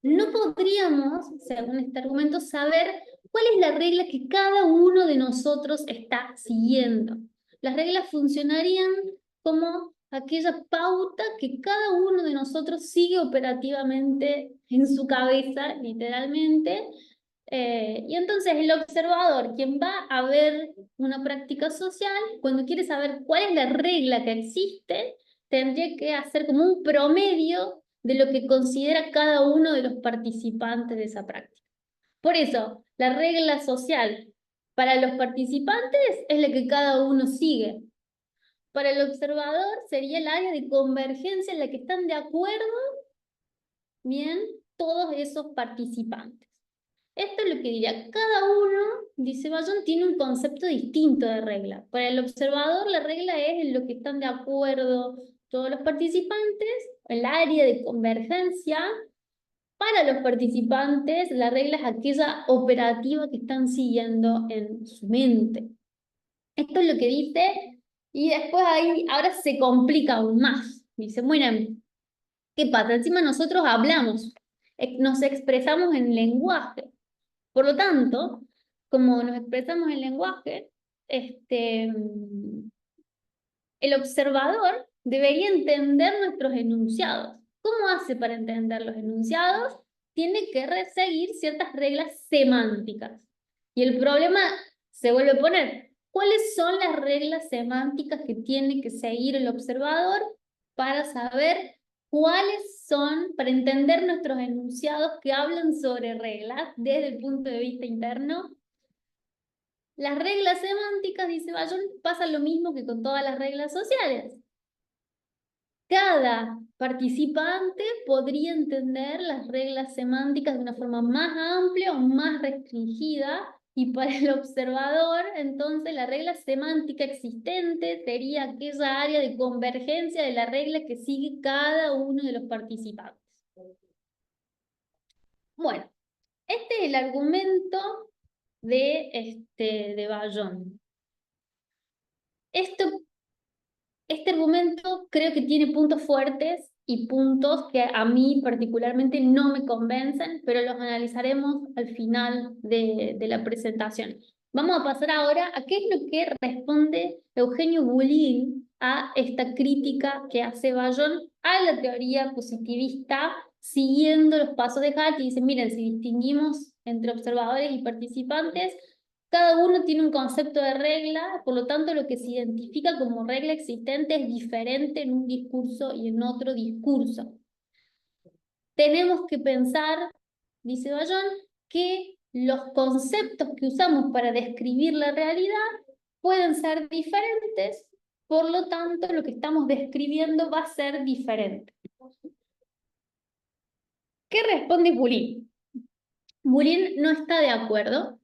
No podríamos, según este argumento, saber cuál es la regla que cada uno de nosotros está siguiendo. Las reglas funcionarían como aquella pauta que cada uno de nosotros sigue operativamente en su cabeza, literalmente. Y entonces el observador, quien va a ver una práctica social, cuando quiere saber cuál es la regla que existe, tendría que hacer como un promedio de lo que considera cada uno de los participantes de esa práctica. Por eso, la regla social para los participantes es la que cada uno sigue. Para el observador sería el área de convergencia en la que están de acuerdo, bien, todos esos participantes. Esto es lo que diría. Cada uno, dice Bayón, tiene un concepto distinto de regla. Para el observador, la regla es en lo que están de acuerdo todos los participantes, el área de convergencia. Para los participantes, la regla es aquella operativa que están siguiendo en su mente. Esto es lo que dice, y después ahí, ahora se complica aún más. Dice, bueno, ¿qué pasa? Encima nosotros hablamos, nos expresamos en lenguaje. Por lo tanto, como nos expresamos en lenguaje, el observador debería entender nuestros enunciados. ¿Cómo hace para entender los enunciados? Tiene que seguir ciertas reglas semánticas. Y el problema se vuelve a poner. ¿Cuáles son las reglas semánticas que tiene que seguir el observador para saber cuáles son, para entender nuestros enunciados que hablan sobre reglas desde el punto de vista interno? Las reglas semánticas, dice Bayón, pasa lo mismo que con todas las reglas sociales. Cada participante podría entender las reglas semánticas de una forma más amplia o más restringida, y para el observador, entonces, la regla semántica existente sería aquella área de convergencia de la regla que sigue cada uno de los participantes. Bueno, este es el argumento de Bayón. Este argumento creo que tiene puntos fuertes y puntos que a mí particularmente no me convencen, pero los analizaremos al final de la presentación. Vamos a pasar ahora a qué es lo que responde Eugenio Boulin a esta crítica que hace Bayón a la teoría positivista, siguiendo los pasos de Hart, y dice, miren, si distinguimos entre observadores y participantes, cada uno tiene un concepto de regla, por lo tanto lo que se identifica como regla existente es diferente en un discurso y en otro discurso. Tenemos que pensar, dice Bayón, que los conceptos que usamos para describir la realidad pueden ser diferentes, por lo tanto lo que estamos describiendo va a ser diferente. ¿Qué responde Boulin? Boulin no está de acuerdo.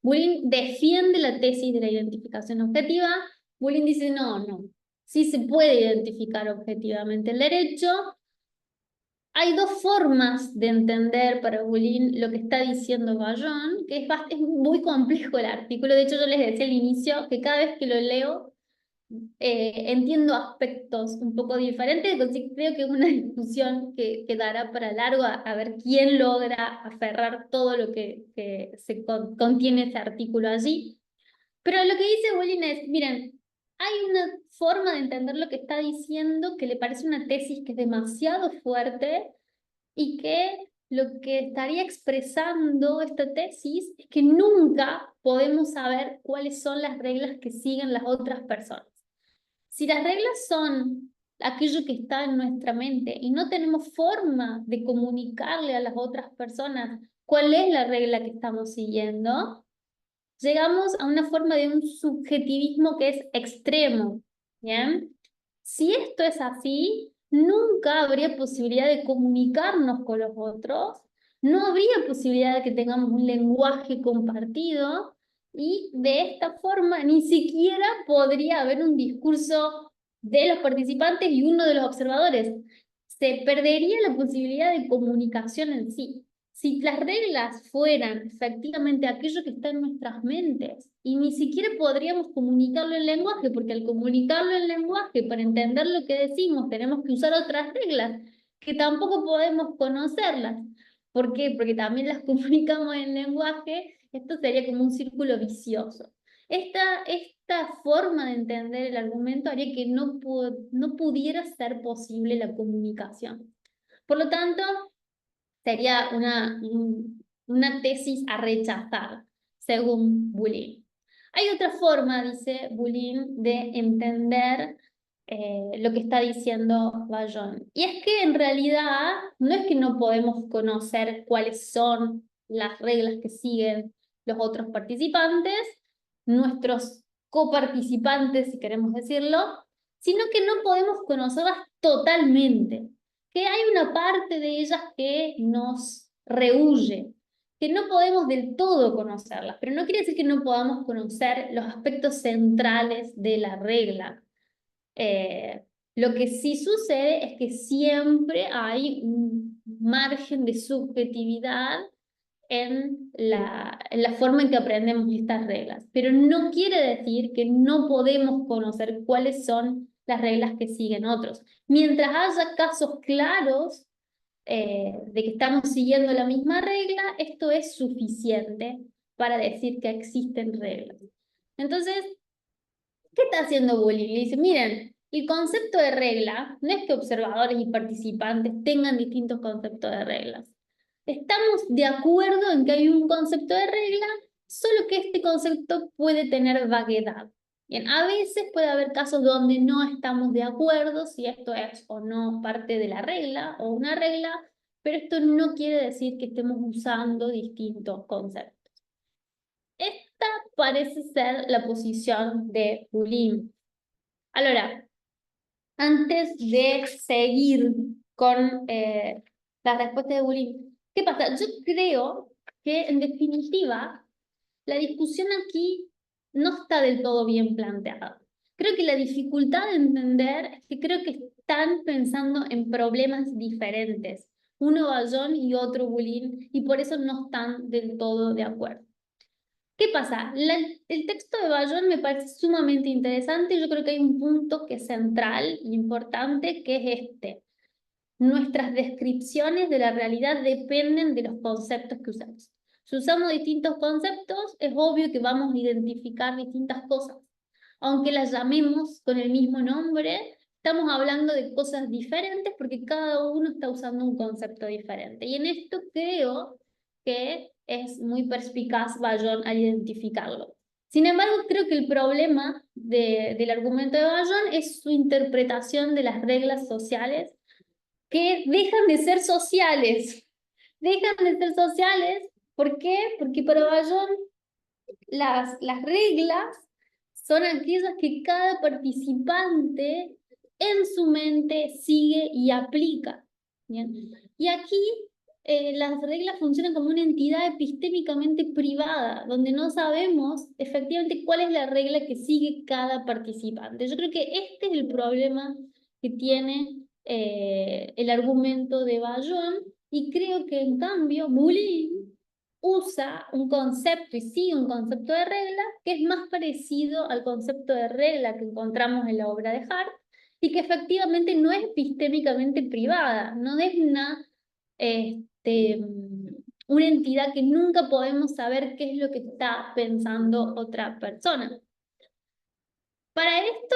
Boulin defiende la tesis de la identificación objetiva. Boulin dice, no, sí se puede identificar objetivamente el derecho. Hay dos formas de entender para Boulin lo que está diciendo Bayón, que es muy complejo el artículo. De hecho, yo les decía al inicio que cada vez que lo leo, entiendo aspectos un poco diferentes, entonces creo que es una discusión que dará para largo a ver quién logra aferrar todo lo que contiene ese artículo allí. Pero lo que dice Boulin es, miren, hay una forma de entender lo que está diciendo que le parece una tesis que es demasiado fuerte y que lo que estaría expresando esta tesis es que nunca podemos saber cuáles son las reglas que siguen las otras personas. Si las reglas son aquello que está en nuestra mente y no tenemos forma de comunicarle a las otras personas cuál es la regla que estamos siguiendo, llegamos a una forma de un subjetivismo que es extremo, ¿bien? Si esto es así, nunca habría posibilidad de comunicarnos con los otros, no habría posibilidad de que tengamos un lenguaje compartido, y de esta forma ni siquiera podría haber un discurso de los participantes y uno de los observadores. Se perdería la posibilidad de comunicación en sí. Si las reglas fueran efectivamente aquello que está en nuestras mentes, y ni siquiera podríamos comunicarlo en lenguaje, porque al comunicarlo en lenguaje, para entender lo que decimos, tenemos que usar otras reglas, que tampoco podemos conocerlas. ¿Por qué? Porque también las comunicamos en lenguaje. Esto sería como un círculo vicioso. Esta forma de entender el argumento haría que no pudiera ser posible la comunicación. Por lo tanto, sería una tesis a rechazar, según Boulin. Hay otra forma, dice Boulin, de entender lo que está diciendo Bayón. Y es que en realidad no es que no podemos conocer cuáles son las reglas que siguen los otros participantes, nuestros coparticipantes, si queremos decirlo, sino que no podemos conocerlas totalmente, que hay una parte de ellas que nos rehúye, que no podemos del todo conocerlas, pero no quiere decir que no podamos conocer los aspectos centrales de la regla. Lo que sí sucede es que siempre hay un margen de subjetividad en la forma en que aprendemos estas reglas, pero no quiere decir que no podemos conocer cuáles son las reglas que siguen otros. Mientras haya casos claros de que estamos siguiendo la misma regla, esto es suficiente para decir que existen reglas. Entonces, ¿qué está haciendo Bullying? Le dice, miren, el concepto de regla no es que observadores y participantes tengan distintos conceptos de reglas. Estamos de acuerdo en que hay un concepto de regla, solo que este concepto puede tener vaguedad. Bien, a veces puede haber casos donde no estamos de acuerdo si esto es o no parte de la regla o una regla, pero esto no quiere decir que estemos usando distintos conceptos. Esta parece ser la posición de Bullying. Ahora, antes de seguir con la respuesta de Bullying, ¿qué pasa? Yo creo que, en definitiva, la discusión aquí no está del todo bien planteada. Creo que la dificultad de entender es que creo que están pensando en problemas diferentes, uno Bayón y otro Bullying, y por eso no están del todo de acuerdo. ¿Qué pasa? El texto de Bayón me parece sumamente interesante y yo creo que hay un punto que es central e importante, que es este. Nuestras descripciones de la realidad dependen de los conceptos que usamos. Si usamos distintos conceptos, es obvio que vamos a identificar distintas cosas. Aunque las llamemos con el mismo nombre, estamos hablando de cosas diferentes porque cada uno está usando un concepto diferente. Y en esto creo que es muy perspicaz Bayón al identificarlo. Sin embargo, creo que el problema del argumento de Bayón es su interpretación de las reglas sociales que dejan de ser sociales. Dejan de ser sociales, ¿por qué? Porque para Bayón las reglas son aquellas que cada participante en su mente sigue y aplica. ¿Bien? Y aquí las reglas funcionan como una entidad epistémicamente privada, donde no sabemos efectivamente cuál es la regla que sigue cada participante. Yo creo que este es el problema que tiene el argumento de Bayón, y creo que en cambio Bullying usa un concepto y sigue un concepto de regla que es más parecido al concepto de regla que encontramos en la obra de Hart y que efectivamente no es epistémicamente privada, no es este, una entidad que nunca podemos saber qué es lo que está pensando otra persona. Para esto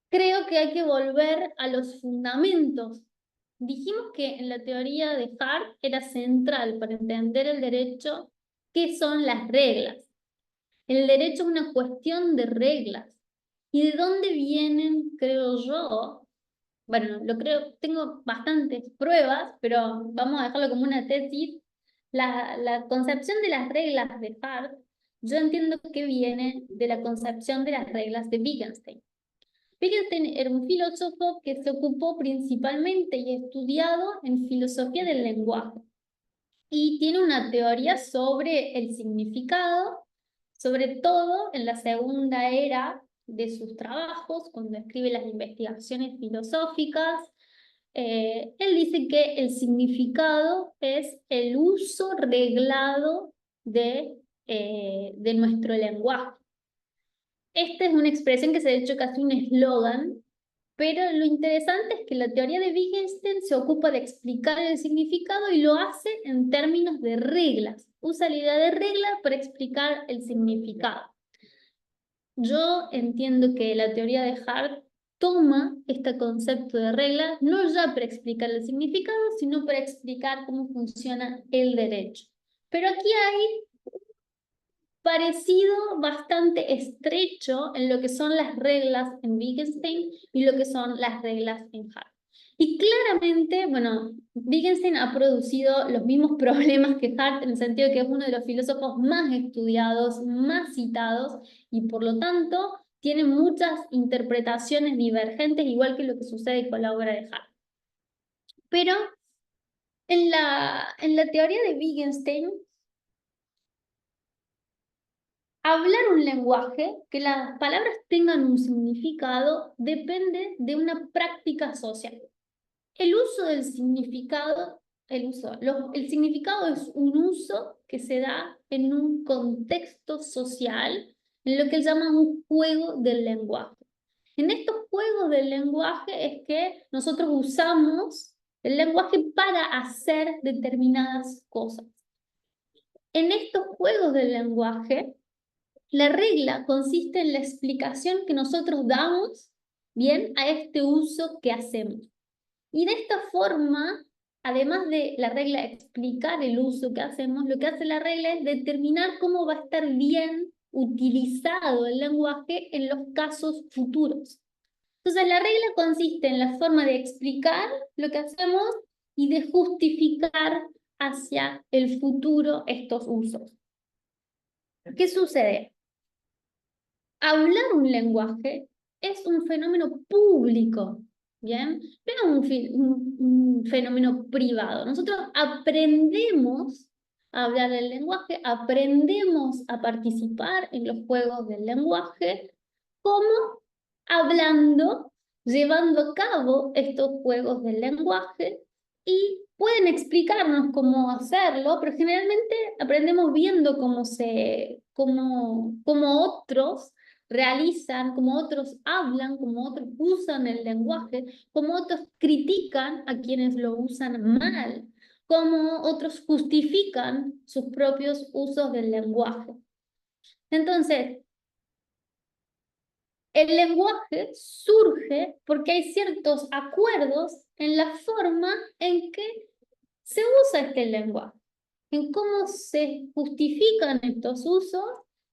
creo que hay que volver a los fundamentos. Dijimos que en la teoría de Hart era central para entender el derecho qué son las reglas. El derecho es una cuestión de reglas. ¿Y de dónde vienen, creo yo? Bueno, lo creo, tengo bastantes pruebas, pero vamos a dejarlo como una tesis. La concepción de las reglas de Hart, yo entiendo que viene de la concepción de las reglas de Wittgenstein. Wittgenstein era un filósofo que se ocupó principalmente y estudiado en filosofía del lenguaje. Y tiene una teoría sobre el significado, sobre todo en la segunda era de sus trabajos, cuando escribe las investigaciones filosóficas. Él dice que el significado es el uso reglado de nuestro lenguaje. Esta es una expresión que se ha hecho casi un eslogan, pero lo interesante es que la teoría de Wittgenstein se ocupa de explicar el significado y lo hace en términos de reglas. Usa la idea de regla para explicar el significado. Yo entiendo que la teoría de Hart toma este concepto de regla no ya para explicar el significado, sino para explicar cómo funciona el derecho. Pero aquí hay parecido bastante estrecho en lo que son las reglas en Wittgenstein y lo que son las reglas en Hart. Y claramente, bueno, Wittgenstein ha producido los mismos problemas que Hart, en el sentido de que es uno de los filósofos más estudiados, más citados, y por lo tanto tiene muchas interpretaciones divergentes, igual que lo que sucede con la obra de Hart. Pero En la teoría de Wittgenstein, hablar un lenguaje, que las palabras tengan un significado, depende de una práctica social. El uso del significado, el significado es un uso que se da en un contexto social, en lo que él llama un juego del lenguaje. En estos juegos del lenguaje es que nosotros usamos el lenguaje para hacer determinadas cosas. En estos juegos del lenguaje, la regla consiste en la explicación que nosotros damos, bien, a este uso que hacemos. Y de esta forma, además de la regla explicar el uso que hacemos, lo que hace la regla es determinar cómo va a estar bien utilizado el lenguaje en los casos futuros. Entonces, la regla consiste en la forma de explicar lo que hacemos y de justificar hacia el futuro estos usos. ¿Qué sucede? Hablar un lenguaje es un fenómeno público, ¿bien? No es un fenómeno privado. Nosotros aprendemos a hablar el lenguaje, aprendemos a participar en los juegos del lenguaje, como hablando, llevando a cabo estos juegos del lenguaje, y pueden explicarnos cómo hacerlo, pero generalmente aprendemos viendo cómo otros realizan, cómo otros hablan, cómo otros usan el lenguaje, cómo otros critican a quienes lo usan mal, cómo otros justifican sus propios usos del lenguaje. Entonces, el lenguaje surge porque hay ciertos acuerdos en la forma en que se usa este lenguaje, en cómo se justifican estos usos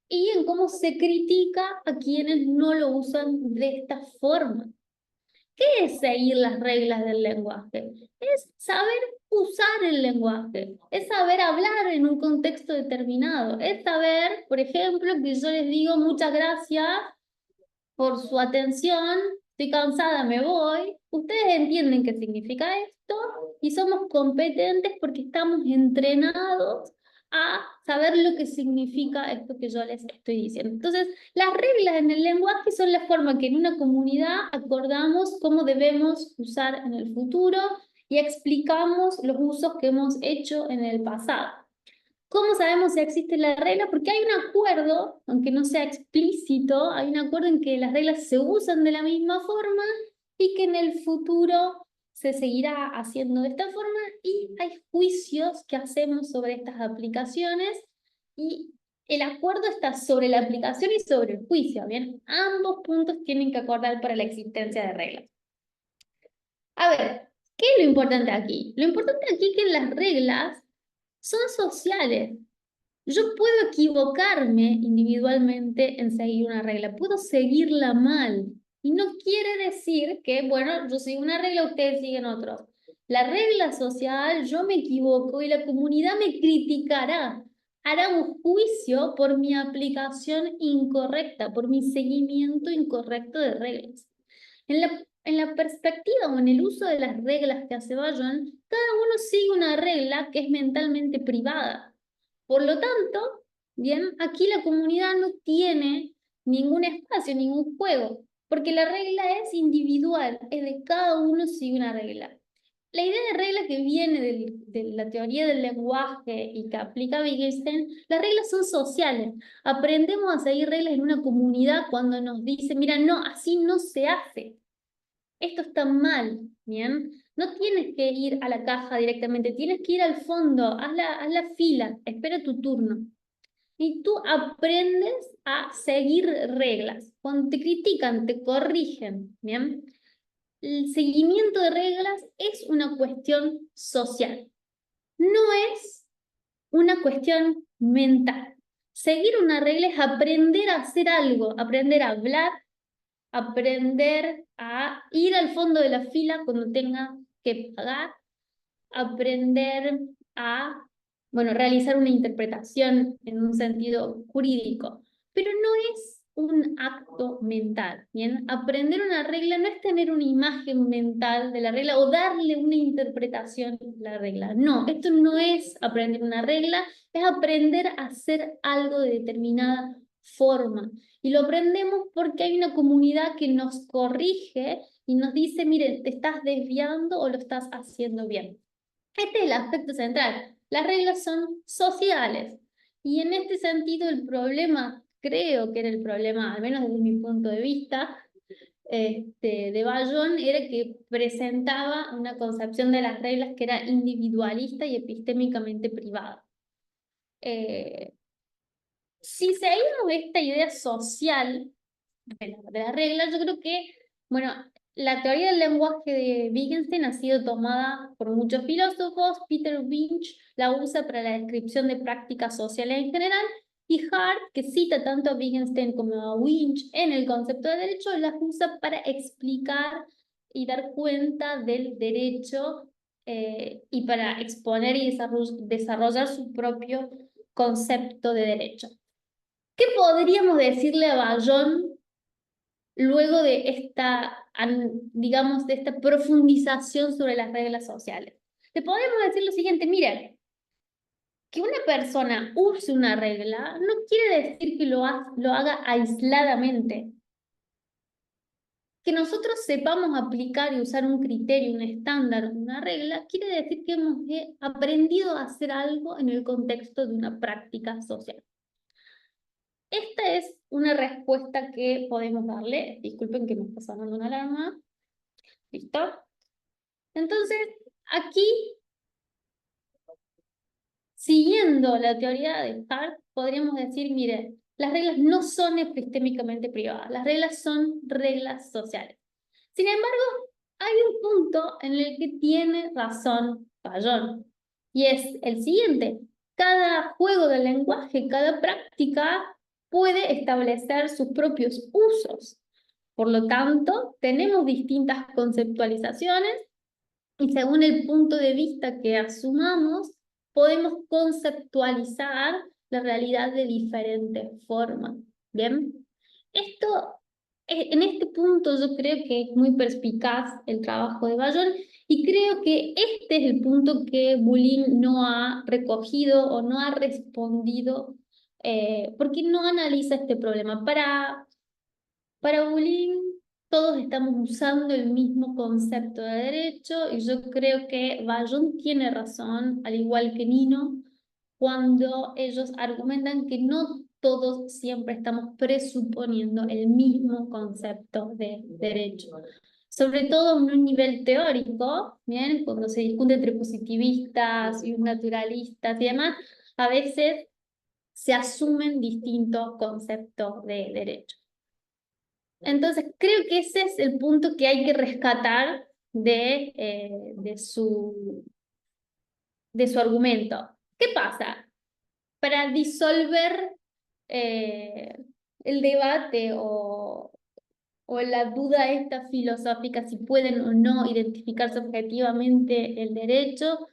y en cómo se critica a quienes no lo usan de esta forma. ¿Qué es seguir las reglas del lenguaje? Es saber usar el lenguaje, es saber hablar en un contexto determinado, es saber, por ejemplo, que yo les digo muchas gracias por su atención, estoy cansada, me voy. Ustedes entienden qué significa esto y somos competentes porque estamos entrenados a saber lo que significa esto que yo les estoy diciendo. Entonces, las reglas en el lenguaje son la forma que en una comunidad acordamos cómo debemos usar en el futuro y explicamos los usos que hemos hecho en el pasado. ¿Cómo sabemos si existe la regla? Porque hay un acuerdo, aunque no sea explícito, hay un acuerdo en que las reglas se usan de la misma forma y que en el futuro se seguirá haciendo de esta forma, y hay juicios que hacemos sobre estas aplicaciones y el acuerdo está sobre la aplicación y sobre el juicio, ¿bien? Ambos puntos tienen que acordar para la existencia de reglas. A ver, ¿qué es lo importante aquí? Lo importante aquí es que las reglas son sociales. Yo puedo equivocarme individualmente en seguir una regla, puedo seguirla mal. Y no quiere decir que, bueno, yo sigo una regla, ustedes siguen otros. La regla social, yo me equivoco y la comunidad me criticará. Hará un juicio por mi aplicación incorrecta, por mi seguimiento incorrecto de reglas. En la perspectiva o en el uso de las reglas que hace Bayon, cada uno sigue una regla que es mentalmente privada. Por lo tanto, bien, aquí la comunidad no tiene ningún espacio, ningún juego, porque la regla es individual, es de cada uno sigue una regla. La idea de regla que viene de la teoría del lenguaje y que aplica Wittgenstein, las reglas son sociales. Aprendemos a seguir reglas en una comunidad cuando nos dice, mira, no, así no se hace. Esto está mal, ¿bien? No tienes que ir a la caja directamente, tienes que ir al fondo, haz la fila, espera tu turno. Y tú aprendes a seguir reglas. Cuando te critican, te corrigen, ¿bien? El seguimiento de reglas es una cuestión social, no es una cuestión mental. Seguir una regla es aprender a hacer algo, aprender a hablar, aprender a ir al fondo de la fila cuando tenga que pagar, aprender a, bueno, realizar una interpretación en un sentido jurídico, pero no es un acto mental, ¿bien? Aprender una regla no es tener una imagen mental de la regla o darle una interpretación a la regla. No, esto no es aprender una regla, es aprender a hacer algo de determinada forma. Y lo aprendemos porque hay una comunidad que nos corrige y nos dice, miren, te estás desviando o lo estás haciendo bien. Este es el aspecto central. Las reglas son sociales. Y en este sentido el problema, creo que era el problema, al menos desde mi punto de vista, de Ballón, era que presentaba una concepción de las reglas que era individualista y epistémicamente privada. Si seguimos esta idea social de la regla, yo creo que, bueno, la teoría del lenguaje de Wittgenstein ha sido tomada por muchos filósofos. Peter Winch la usa para la descripción de prácticas sociales en general, y Hart, que cita tanto a Wittgenstein como a Winch en el concepto de derecho, las usa para explicar y dar cuenta del derecho y para exponer y desarrollar su propio concepto de derecho. ¿Qué podríamos decirle a Ballón luego de esta, digamos, de esta profundización sobre las reglas sociales? Le podemos decir lo siguiente: miren, que una persona use una regla no quiere decir que lo haga aisladamente. Que nosotros sepamos aplicar y usar un criterio, un estándar, una regla, quiere decir que hemos aprendido a hacer algo en el contexto de una práctica social. Esta es una respuesta que podemos darle. Disculpen que me está sonando una alarma. ¿Listo? Entonces, aquí, siguiendo la teoría de Hart, podríamos decir, mire, las reglas no son epistémicamente privadas, las reglas son reglas sociales. Sin embargo, hay un punto en el que tiene razón Ballón, y es el siguiente: cada juego del lenguaje, cada práctica puede establecer sus propios usos. Por lo tanto, tenemos distintas conceptualizaciones y según el punto de vista que asumamos, podemos conceptualizar la realidad de diferentes formas. ¿Bien? Esto, en este punto yo creo que es muy perspicaz el trabajo de Ballón, y creo que este es el punto que Bulin no ha recogido o no ha respondido, porque no analiza este problema. Para Bulin, todos estamos usando el mismo concepto de derecho, y yo creo que Ballón tiene razón, al igual que Nino, cuando ellos argumentan que no todos siempre estamos presuponiendo el mismo concepto de derecho. Sobre todo en un nivel teórico, ¿bien? Cuando se discute entre positivistas y naturalistas y demás, a veces se asumen distintos conceptos de derecho. Entonces, creo que ese es el punto que hay que rescatar de su argumento. ¿Qué pasa? Para disolver el debate o la duda esta filosófica, si pueden o no identificarse objetivamente el derecho,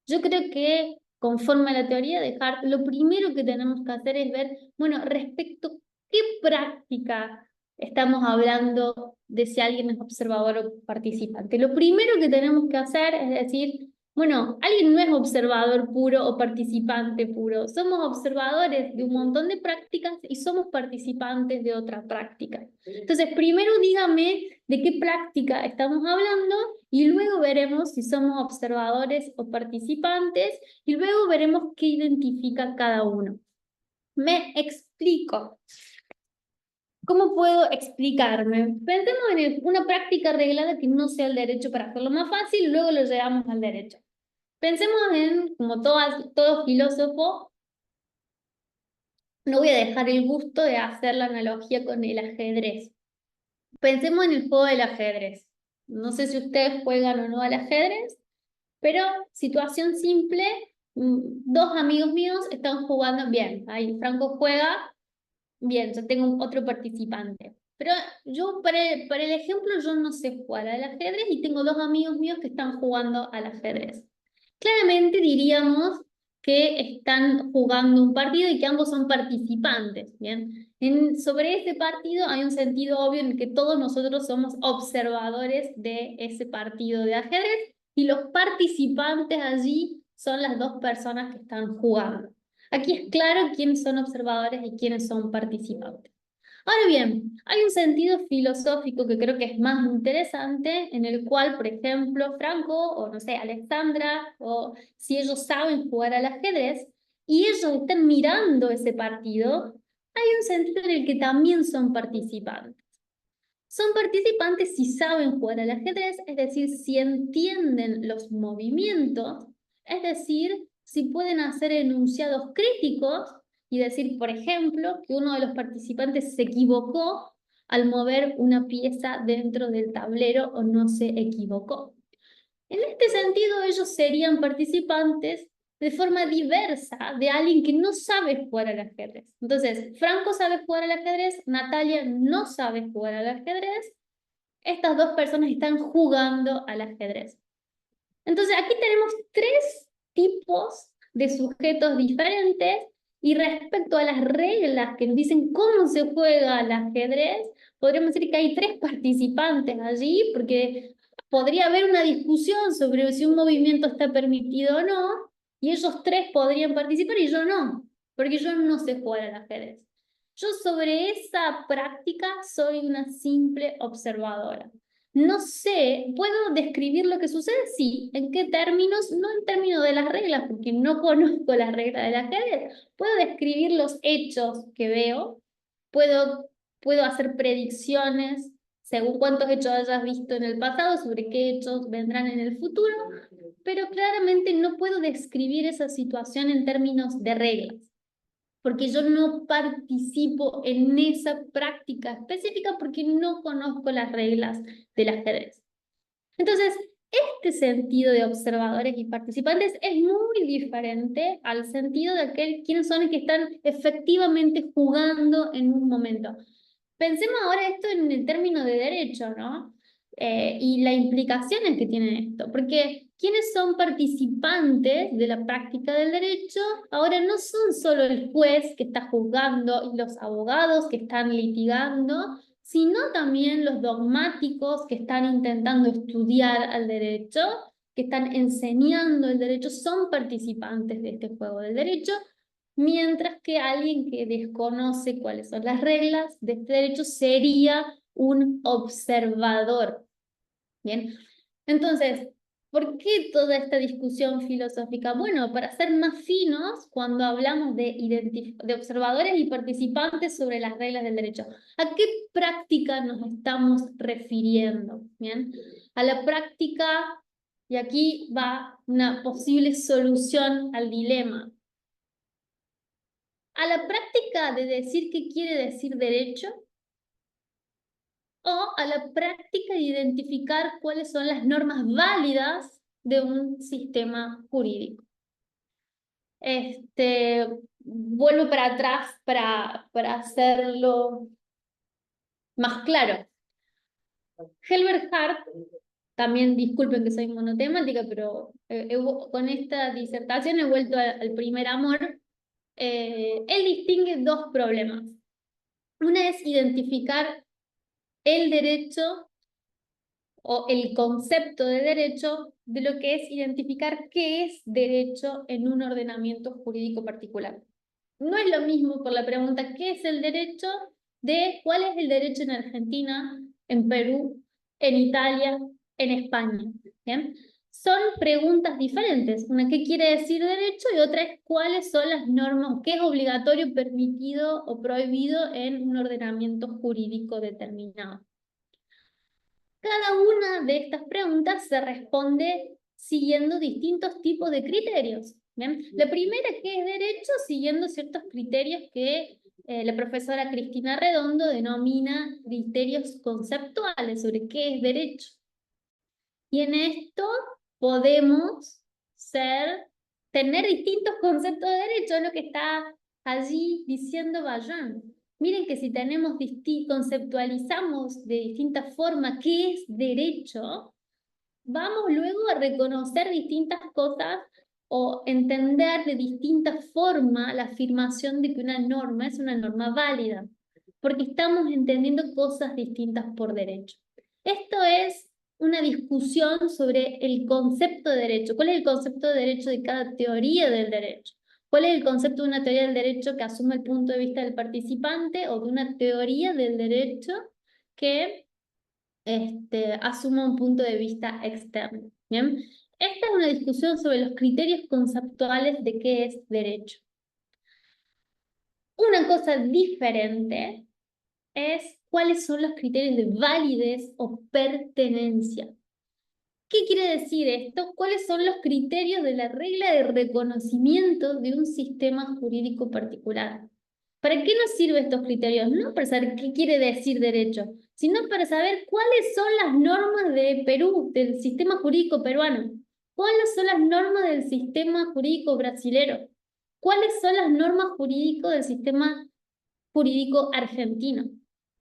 yo creo que, conforme a la teoría de Hart, lo primero que tenemos que hacer es ver, bueno, respecto a qué práctica estamos hablando de si alguien es observador o participante. Lo primero que tenemos que hacer es decir, bueno, alguien no es observador puro o participante puro. Somos observadores de un montón de prácticas y somos participantes de otra práctica. Entonces, primero dígame de qué práctica estamos hablando y luego veremos si somos observadores o participantes y luego veremos qué identifica cada uno. Me explico. ¿Cómo puedo explicarme? Pensemos en una práctica arreglada que no sea el derecho para hacerlo más fácil, luego lo llevamos al derecho. Pensemos en, como todo filósofo, no voy a dejar el gusto de hacer la analogía con el ajedrez. Pensemos en el juego del ajedrez. No sé si ustedes juegan o no al ajedrez, pero situación simple, dos amigos míos están jugando bien. Ahí Franco juega, bien, yo tengo otro participante. Pero yo, para el ejemplo, yo no sé jugar al ajedrez y tengo dos amigos míos que están jugando al ajedrez. Claramente diríamos que están jugando un partido y que ambos son participantes, ¿bien? Sobre ese partido hay un sentido obvio en el que todos nosotros somos observadores de ese partido de ajedrez y los participantes allí son las dos personas que están jugando. Aquí es claro quiénes son observadores y quiénes son participantes. Ahora bien, hay un sentido filosófico que creo que es más interesante, en el cual, por ejemplo, Franco, o no sé, Alexandra, o si ellos saben jugar al ajedrez, y ellos están mirando ese partido, hay un sentido en el que también son participantes. Son participantes si saben jugar al ajedrez, es decir, si entienden los movimientos, es decir, si pueden hacer enunciados críticos y decir, por ejemplo, que uno de los participantes se equivocó al mover una pieza dentro del tablero o no se equivocó. En este sentido, ellos serían participantes de forma diversa de alguien que no sabe jugar al ajedrez. Entonces, Franco sabe jugar al ajedrez, Natalia no sabe jugar al ajedrez. Estas dos personas están jugando al ajedrez. Entonces, aquí tenemos tres tipos de sujetos diferentes y respecto a las reglas que nos dicen cómo se juega al ajedrez, podríamos decir que hay tres participantes allí, porque podría haber una discusión sobre si un movimiento está permitido o no, y ellos tres podrían participar y yo no, porque yo no sé jugar al ajedrez. Yo sobre esa práctica soy una simple observadora. No sé, ¿puedo describir lo que sucede? Sí. ¿En qué términos? No en términos de las reglas, porque no conozco las reglas del ajedrez. Puedo describir los hechos que veo, puedo hacer predicciones según cuántos hechos hayas visto en el pasado, sobre qué hechos vendrán en el futuro, pero claramente no puedo describir esa situación en términos de reglas, porque yo no participo en esa práctica específica porque no conozco las reglas del ajedrez. Entonces, este sentido de observadores y participantes es muy diferente al sentido de quienes son los que están efectivamente jugando en un momento. Pensemos ahora esto en el término de derecho, ¿no? Y las implicaciones que tiene esto, porque quienes son participantes de la práctica del derecho ahora no son solo el juez que está juzgando y los abogados que están litigando, sino también los dogmáticos que están intentando estudiar al derecho, que están enseñando el derecho, son participantes de este juego del derecho, mientras que alguien que desconoce cuáles son las reglas de este derecho sería un observador. Bien, entonces, ¿por qué toda esta discusión filosófica? Bueno, para ser más finos, cuando hablamos de observadores y participantes sobre las reglas del derecho, ¿a qué práctica nos estamos refiriendo? Bien, a la práctica, y aquí va una posible solución al dilema, a la práctica de decir qué quiere decir derecho, o a la práctica de identificar cuáles son las normas válidas de un sistema jurídico. Vuelvo para atrás para hacerlo más claro. Helbert Hart, también disculpen que soy monotemática, pero con esta disertación he vuelto al primer amor. Él distingue dos problemas. Una es identificar el derecho o el concepto de derecho de lo que es identificar qué es derecho en un ordenamiento jurídico particular. No es lo mismo por la pregunta ¿qué es el derecho? De cuál es el derecho en Argentina, en Perú, en Italia, en España. ¿Bien? Son preguntas diferentes. Una, ¿qué quiere decir derecho? Y otra es cuáles son las normas, qué es obligatorio, permitido o prohibido en un ordenamiento jurídico determinado. Cada una de estas preguntas se responde siguiendo distintos tipos de criterios. ¿Bien? La primera, ¿qué es derecho? Siguiendo ciertos criterios que la profesora Cristina Redondo denomina criterios conceptuales sobre qué es derecho. Y en esto podemos tener distintos conceptos de derecho, es lo que está allí diciendo Vaillant. Miren que si conceptualizamos de distinta forma qué es derecho, vamos luego a reconocer distintas cosas o entender de distinta forma la afirmación de que una norma es una norma válida, porque estamos entendiendo cosas distintas por derecho. Esto es una discusión sobre el concepto de derecho. ¿Cuál es el concepto de derecho de cada teoría del derecho? ¿Cuál es el concepto de una teoría del derecho que asume el punto de vista del participante o de una teoría del derecho que asuma un punto de vista externo? ¿Bien? Esta es una discusión sobre los criterios conceptuales de qué es derecho. Una cosa diferente es cuáles son los criterios de validez o pertenencia. ¿Qué quiere decir esto? ¿Cuáles son los criterios de la regla de reconocimiento de un sistema jurídico particular? ¿Para qué nos sirven estos criterios? No para saber qué quiere decir derecho, sino para saber cuáles son las normas de Perú, del sistema jurídico peruano, cuáles son las normas del sistema jurídico brasilero, cuáles son las normas jurídicas del sistema jurídico argentino.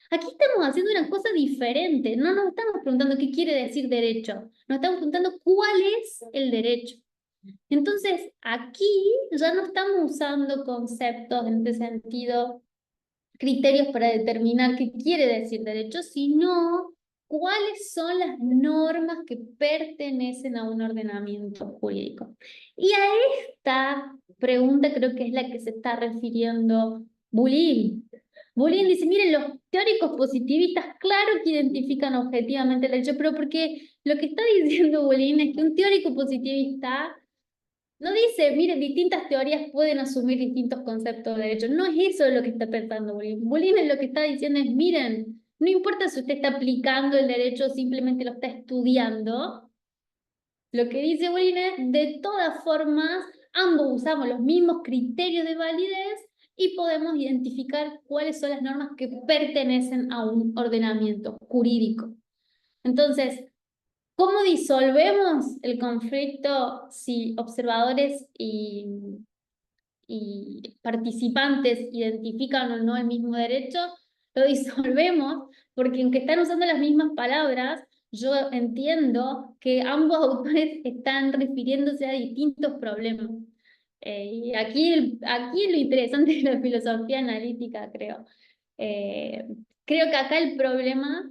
Aquí estamos haciendo una cosa diferente, no nos estamos preguntando qué quiere decir derecho, nos estamos preguntando cuál es el derecho. Entonces, aquí ya no estamos usando conceptos en este sentido, criterios para determinar qué quiere decir derecho, sino cuáles son las normas que pertenecen a un ordenamiento jurídico. Y a esta pregunta creo que es la que se está refiriendo Bulín. Bulín dice, miren, los teóricos positivistas claro que identifican objetivamente el derecho, pero porque lo que está diciendo Bulín es que un teórico positivista no dice, miren, distintas teorías pueden asumir distintos conceptos de derecho. No es eso lo que está pensando Bolívar. Bolívar lo que está diciendo es, miren, no importa si usted está aplicando el derecho o simplemente lo está estudiando. Lo que dice Bolívar es, de todas formas, ambos usamos los mismos criterios de validez y podemos identificar cuáles son las normas que pertenecen a un ordenamiento jurídico. Entonces, ¿cómo disolvemos el conflicto si observadores y participantes identifican o no el mismo derecho? Lo disolvemos porque aunque están usando las mismas palabras, yo entiendo que ambos autores están refiriéndose a distintos problemas. Y aquí lo interesante de la filosofía analítica, creo. Creo que acá el problema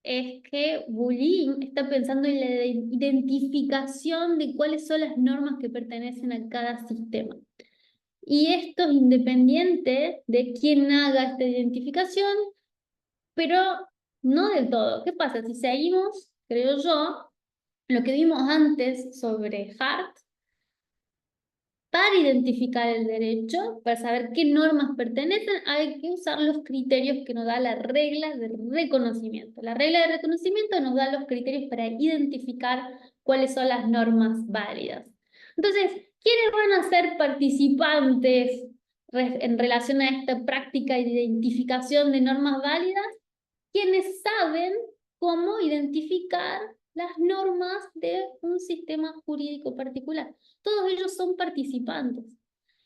es que Bulín está pensando en la identificación de cuáles son las normas que pertenecen a cada sistema. Y esto es independiente de quién haga esta identificación, pero no del todo. ¿Qué pasa? Si seguimos, creo yo, lo que vimos antes sobre Hart, para identificar el derecho, para saber qué normas pertenecen, hay que usar los criterios que nos da la regla de reconocimiento. La regla de reconocimiento nos da los criterios para identificar cuáles son las normas válidas. Entonces, ¿quiénes van a ser participantes en relación a esta práctica de identificación de normas válidas? Quienes saben cómo identificar las normas de un sistema jurídico particular. Todos ellos son participantes.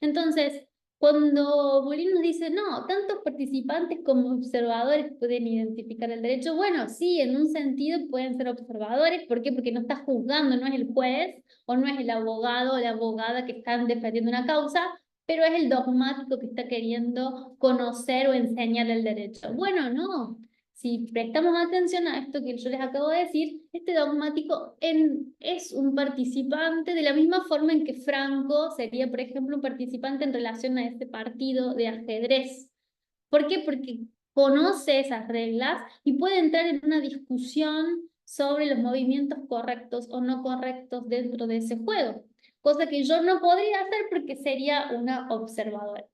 Entonces, cuando Bolín nos dice, no, tantos participantes como observadores pueden identificar el derecho, bueno, sí, en un sentido pueden ser observadores. ¿Por qué? Porque no está juzgando, no es el juez o no es el abogado o la abogada que están defendiendo una causa, pero es el dogmático que está queriendo conocer o enseñar el derecho. Bueno, no. Si prestamos atención a esto que yo les acabo de decir, este dogmático es un participante de la misma forma en que Franco sería, por ejemplo, un participante en relación a este partido de ajedrez. ¿Por qué? Porque conoce esas reglas y puede entrar en una discusión sobre los movimientos correctos o no correctos dentro de ese juego, cosa que yo no podría hacer porque sería una observadora.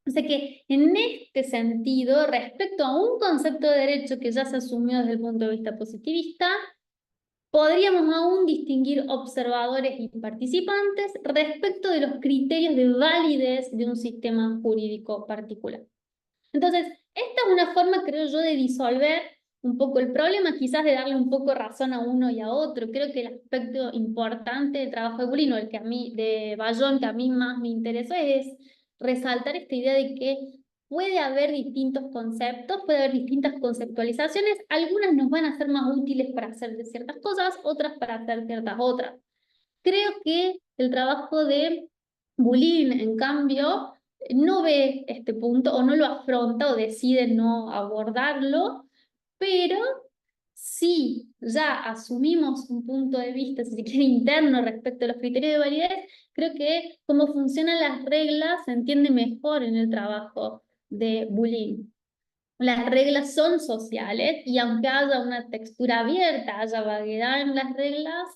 O sea que en este sentido, respecto a un concepto de derecho que ya se asumió desde el punto de vista positivista, podríamos aún distinguir observadores y participantes respecto de los criterios de validez de un sistema jurídico particular. Entonces, esta es una forma, creo yo, de disolver un poco el problema, quizás de darle un poco razón a uno y a otro. Creo que el aspecto importante del trabajo de Bulino, el que a mí, de Bayón, que a mí más me interesó, es resaltar esta idea de que puede haber distintos conceptos, puede haber distintas conceptualizaciones, algunas nos van a ser más útiles para hacer ciertas cosas, otras para hacer ciertas otras. Creo que El trabajo de Bulín, en cambio, no ve este punto o no lo afronta o decide no abordarlo, pero si ya asumimos un punto de vista, si se quiere, interno respecto a los criterios de validez, creo que cómo funcionan las reglas se entiende mejor en el trabajo de Bulín. Las reglas son sociales y aunque haya una textura abierta, haya vaguedad en las reglas,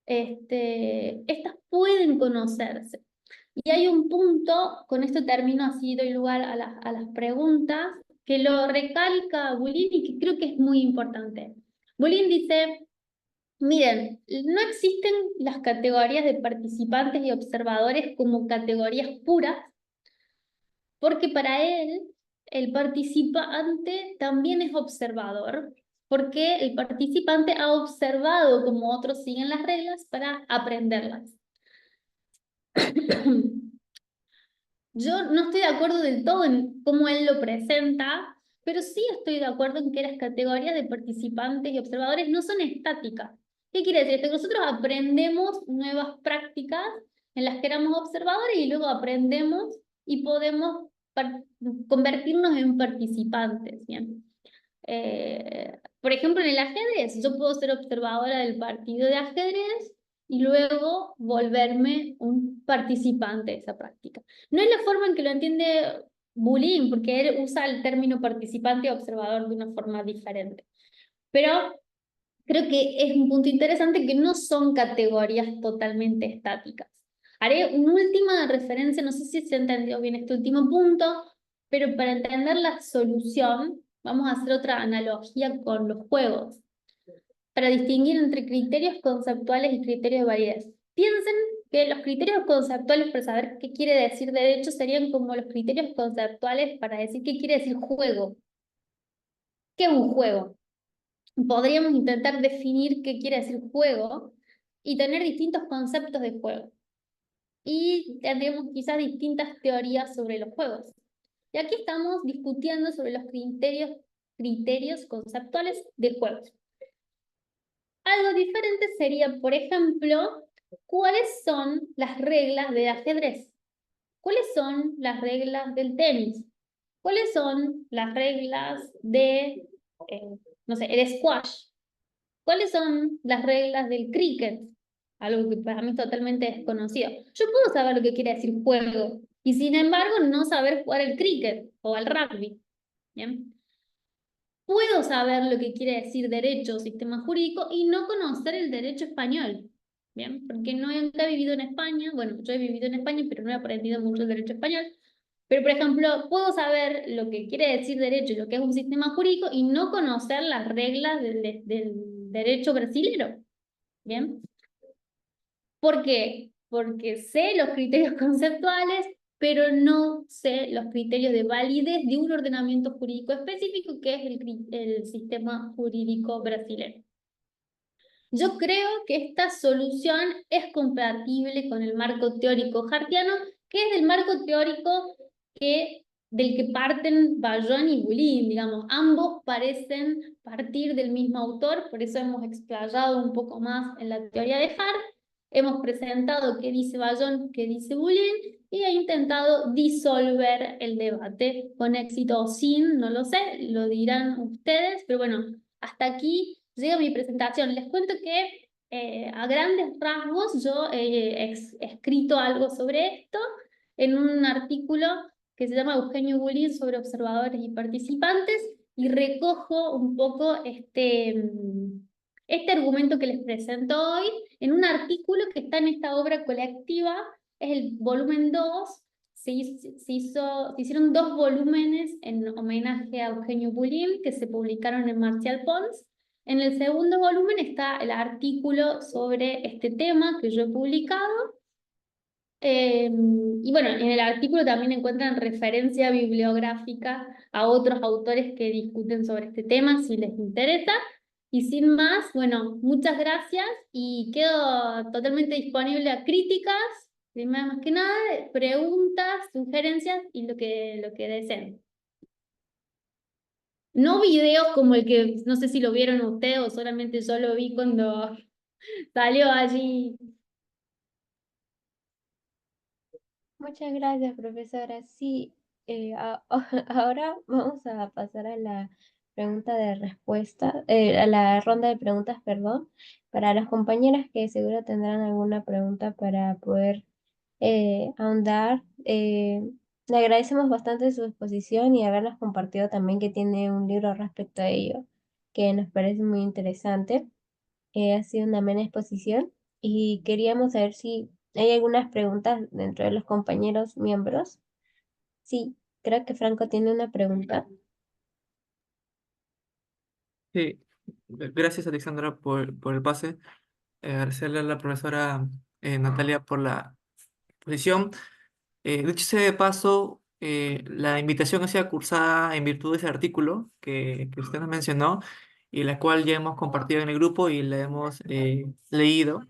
estas pueden conocerse. Y hay un punto, con esto termino así, doy lugar a las preguntas, que lo recalca Bulín y que creo que es muy importante. Bulín dice, miren, no existen las categorías de participantes y observadores como categorías puras, porque para él el participante también es observador, porque el participante ha observado cómo otros siguen las reglas para aprenderlas. Yo no estoy de acuerdo del todo en cómo él lo presenta, pero sí estoy de acuerdo en que las categorías de participantes y observadores no son estáticas. ¿Qué quiere decir esto? Que nosotros aprendemos nuevas prácticas en las que éramos observadores y luego aprendemos y podemos convertirnos en participantes, ¿bien? Por ejemplo, en el ajedrez, yo puedo ser observadora del partido de ajedrez y luego volverme un participante de esa práctica. No es la forma en que lo entiende Bulín, porque él usa el término participante y observador de una forma diferente. Pero creo que es un punto interesante que no son categorías totalmente estáticas. Haré una última referencia, no sé si se entendió bien este último punto, pero para entender la solución, vamos a hacer otra analogía con los juegos, para distinguir entre criterios conceptuales y criterios de validez. Piensen que los criterios conceptuales para saber qué quiere decir derecho serían como los criterios conceptuales para decir qué quiere decir juego. ¿Qué es un juego? Podríamos intentar definir qué quiere decir juego y tener distintos conceptos de juego. Y tendríamos quizás distintas teorías sobre los juegos. Y aquí estamos discutiendo sobre los criterios conceptuales de juegos. Algo diferente sería, por ejemplo, ¿cuáles son las reglas del ajedrez? ¿Cuáles son las reglas del tenis? ¿Cuáles son las reglas de, no sé, el squash? ¿Cuáles son las reglas del cricket? Algo que para mí es totalmente desconocido. Yo puedo saber lo que quiere decir juego y sin embargo no saber jugar el cricket o al rugby. ¿Bien? Puedo saber lo que quiere decir derecho o sistema jurídico y no conocer el derecho español. ¿Bien? Porque no he vivido en España. Bueno, yo he vivido en España, pero no he aprendido mucho el derecho español. Pero, por ejemplo, puedo saber lo que quiere decir derecho y lo que es un sistema jurídico y no conocer las reglas del derecho brasilero. ¿Bien? ¿Por qué? Porque sé los criterios conceptuales, pero no sé los criterios de validez de un ordenamiento jurídico específico que es el sistema jurídico brasileño. Yo creo que esta solución es compatible con el marco teórico hartiano, que es el marco teórico del que parten Vallon y Bulín, digamos. Ambos parecen partir del mismo autor, por eso hemos explayado un poco más en la teoría de Hart, hemos presentado qué dice Vallon, qué dice Bulín, y he intentado disolver el debate con éxito o sin, no lo sé, lo dirán ustedes, pero bueno, hasta aquí llega mi presentación. Les cuento que a grandes rasgos yo he escrito algo sobre esto en un artículo que se llama Eugenio Bulín sobre observadores y participantes y recojo un poco este argumento que les presento hoy en un artículo que está en esta obra colectiva, es el volumen 2. Se hicieron 2 volúmenes en homenaje a Eugenio Bulín que se publicaron en Marcial Pons. En el segundo volumen está el artículo sobre este tema que yo he publicado. Y bueno, en el artículo también encuentran referencia bibliográfica a otros autores que discuten sobre este tema, si les interesa. Y sin más, bueno, muchas gracias y quedo totalmente disponible a críticas, primero más que nada, preguntas, sugerencias y lo que deseen. No videos como el que no sé si lo vieron ustedes o solamente yo lo vi cuando salió allí Muchas gracias, profesora. Sí, ahora vamos a pasar a la pregunta de respuesta, a la ronda de preguntas, perdón, para las compañeras que seguro tendrán alguna pregunta para poder ahondar. Le agradecemos bastante su exposición y habernos compartido también que tiene un libro respecto a ello, que nos parece muy interesante. Ha sido una amena exposición y queríamos saber si hay algunas preguntas dentro de los compañeros miembros. Sí, creo que Franco tiene una pregunta. Sí, gracias Alexandra por el pase. Agradecerle a la profesora Natalia por la exposición. Dicho sea de paso, la invitación ha sido cursada en virtud de ese artículo que usted nos mencionó y la cual ya hemos compartido en el grupo y la hemos leído.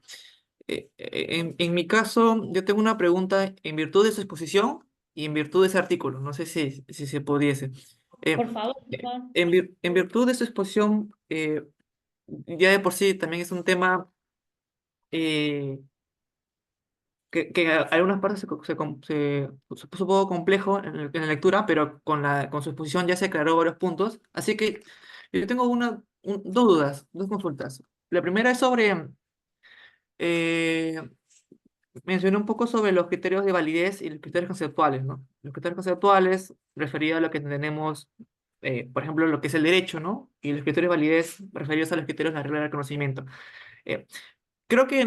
En mi caso, yo tengo una pregunta en virtud de su exposición y en virtud de ese artículo. No sé si se pudiese. Por Eh, favor, por favor. en virtud de su exposición, ya de por sí también es un tema eh, que a algunas partes se puso un poco complejo en la lectura, pero con su exposición ya se aclaró varios puntos. Así que yo tengo dos dudas, dos consultas. La primera es sobre, eh, mencioné un poco sobre los criterios de validez y los criterios conceptuales, ¿no? Los criterios conceptuales referidos a lo que tenemos, por ejemplo, lo que es el derecho, ¿no? Y los criterios de validez referidos a los criterios de la regla del conocimiento. Eh, Creo que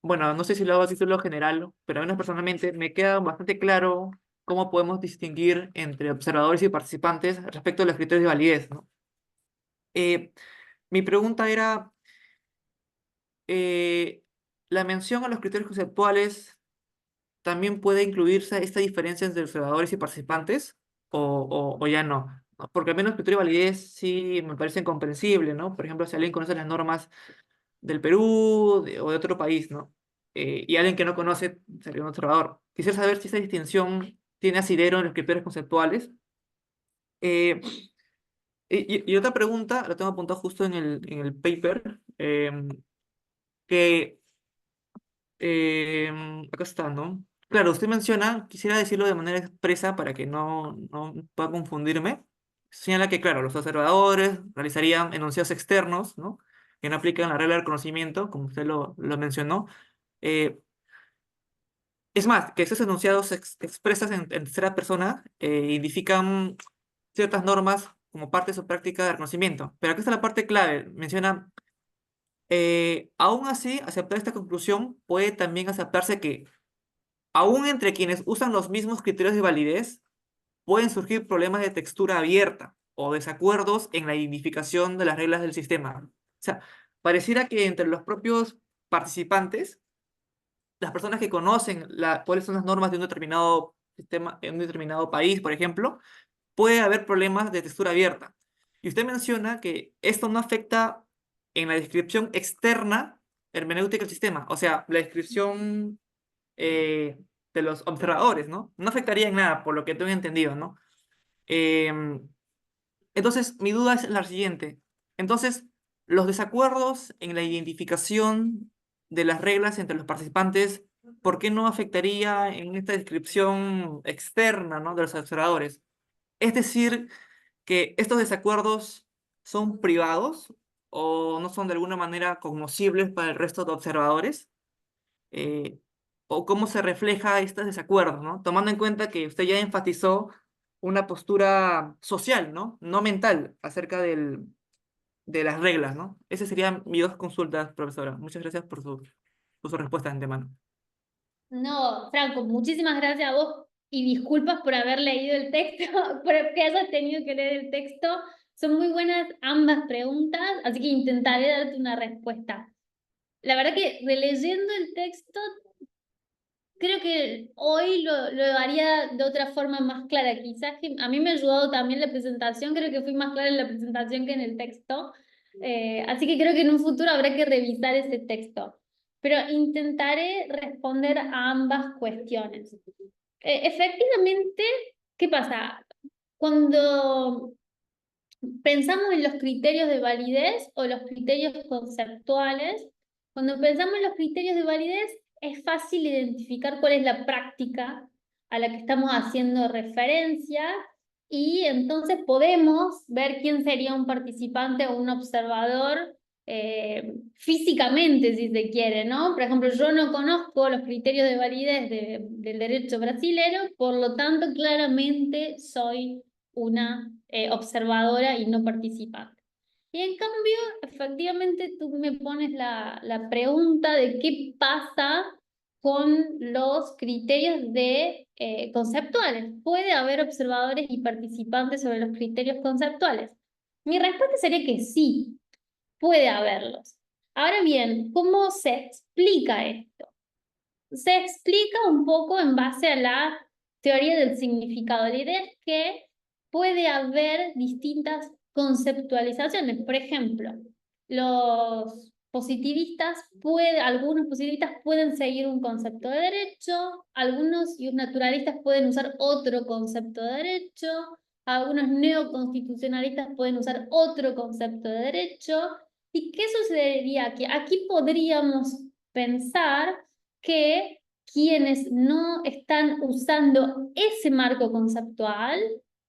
bueno, no sé si lo hago a título general, pero a mí personalmente me queda bastante claro cómo podemos distinguir entre observadores y participantes respecto a los criterios de validez, ¿no? Eh, Mi pregunta era, eh, ¿la mención a los criterios conceptuales también puede incluirse esta diferencia entre observadores y participantes o ya no? ¿No? Porque al menos el criterio de validez sí me parece incomprensible, ¿no? Por ejemplo, si alguien conoce las normas del Perú o de otro país, ¿no? Y alguien que no conoce sería un observador. Quisiera saber si esa distinción tiene asidero en los criterios conceptuales. Eh, y otra pregunta, la tengo apuntado justo en el paper, que acá está, ¿no? Claro, usted menciona, quisiera decirlo de manera expresa para que no pueda confundirme. Señala que, claro, los observadores realizarían enunciados externos, ¿no? Que no aplican la regla del conocimiento, como usted lo mencionó. Eh, Es más, que esos enunciados expresas en tercera persona indican ciertas normas como parte de su práctica de reconocimiento. Pero aquí está la parte clave. Menciona, aún así, aceptar esta conclusión puede también aceptarse que, aún entre quienes usan los mismos criterios de validez, pueden surgir problemas de textura abierta o desacuerdos en la identificación de las reglas del sistema. O sea, pareciera que entre los propios participantes las personas que conocen cuáles son las normas de un determinado sistema, en un determinado país, por ejemplo, puede haber problemas de textura abierta. Y usted menciona que esto no afecta en la descripción externa hermenéutica del sistema, o sea, la descripción eh, de los observadores, ¿no? No afectaría en nada, por lo que tengo entendido, ¿no? Em, entonces, mi duda es la siguiente. Entonces, los desacuerdos en la identificación de las reglas entre los participantes, ¿por qué no afectaría en esta descripción externa, ¿no? de los observadores? Es decir, que estos desacuerdos son privados o no son de alguna manera cognoscibles para el resto de observadores. eh, o cómo se refleja estos desacuerdos, ¿no? Tomando en cuenta que usted ya enfatizó una postura social, ¿no? No mental, acerca de las reglas, ¿no? Esas serían mis dos consultas, profesora. Muchas gracias por su respuesta de antemano. No, Franco, muchísimas gracias a vos y disculpas por haber leído el texto, por que hayas tenido que leer el texto. Son muy buenas ambas preguntas, así que intentaré darte una respuesta. La verdad que releyendo el texto, creo que hoy lo haría de otra forma más clara. Quizás que a mí me ha ayudado también la presentación, creo que fui más clara en la presentación que en el texto. Así que creo que en un futuro habrá que revisar ese texto. Pero intentaré responder a ambas cuestiones. Efectivamente, ¿qué pasa? Cuando pensamos en los criterios de validez o los criterios conceptuales, cuando pensamos en los criterios de validez, es fácil identificar cuál es la práctica a la que estamos haciendo referencia y entonces podemos ver quién sería un participante o un observador físicamente, si se quiere, ¿no? Por ejemplo, yo no conozco los criterios de validez del derecho brasilero, por lo tanto, claramente soy una observadora y no participante. Y en cambio, efectivamente, tú me pones la pregunta de qué pasa con los criterios conceptuales. ¿Puede haber observadores y participantes sobre los criterios conceptuales? Mi respuesta sería que sí, puede haberlos. Ahora bien, ¿cómo se explica esto? Se explica un poco en base a la teoría del significado. La idea es que puede haber distintas conceptualizaciones. Por ejemplo, los positivistas algunos positivistas pueden seguir un concepto de derecho, algunos y naturalistas pueden usar otro concepto de derecho, algunos neoconstitucionalistas pueden usar otro concepto de derecho. ¿Y qué sucedería aquí? Aquí podríamos pensar que quienes no están usando ese marco conceptual,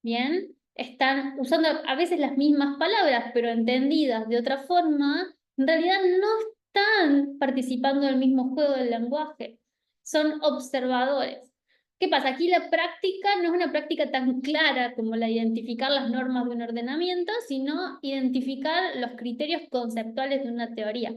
¿bien? Están usando a veces las mismas palabras, pero entendidas de otra forma, en realidad no están participando del mismo juego del lenguaje, son observadores. ¿Qué pasa? Aquí la práctica no es una práctica tan clara como la de identificar las normas de un ordenamiento, sino identificar los criterios conceptuales de una teoría.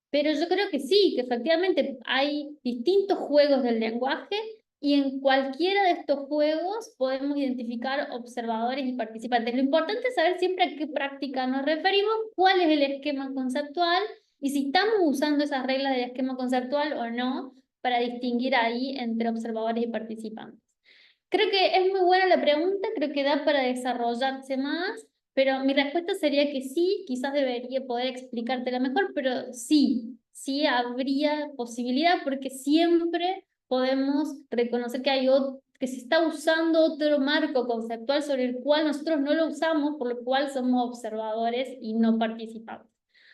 Pero yo creo que sí, que efectivamente hay distintos juegos del lenguaje y en cualquiera de estos juegos podemos identificar observadores y participantes. Lo importante es saber siempre a qué práctica nos referimos, cuál es el esquema conceptual y si estamos usando esas reglas del esquema conceptual o no para distinguir ahí entre observadores y participantes. Creo que es muy buena la pregunta, creo que da para desarrollarse más. Pero mi respuesta sería que sí, quizás debería poder explicártela mejor, pero sí, sí habría posibilidad porque siempre podemos reconocer que que se está usando otro marco conceptual sobre el cual nosotros no lo usamos, por lo cual somos observadores y no participantes.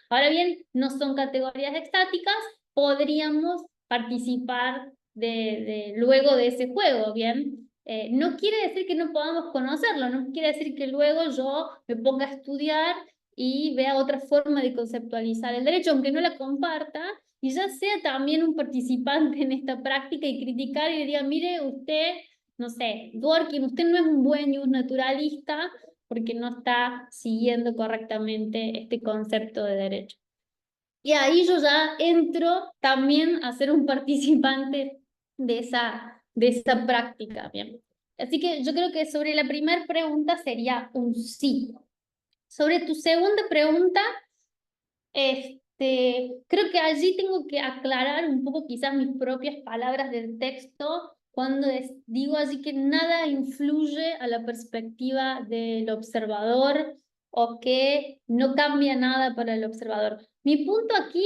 Ahora bien, no son categorías estáticas, podríamos participar luego de ese juego, ¿bien? No quiere decir que no podamos conocerlo, no quiere decir que luego yo me ponga a estudiar y vea otra forma de conceptualizar el derecho, aunque no la comparta, y ya sea también un participante en esta práctica y criticar y le diga, mire, usted, no sé, Dworkin, usted no es un buen naturalista porque no está siguiendo correctamente este concepto de derecho. Y ahí yo ya entro también a ser un participante de esa práctica, ¿bien? Así que yo creo que sobre la primera pregunta sería un sí. Sobre tu segunda pregunta, creo que allí tengo que aclarar un poco quizás mis propias palabras del texto cuando digo así que nada influye a la perspectiva del observador o que no cambia nada para el observador. Mi punto aquí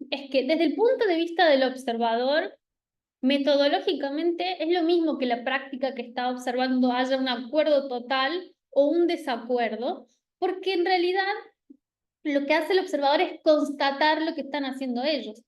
es que desde el punto de vista del observador, metodológicamente es lo mismo que la práctica que está observando haya un acuerdo total o un desacuerdo, porque en realidad lo que hace el observador es constatar lo que están haciendo ellos.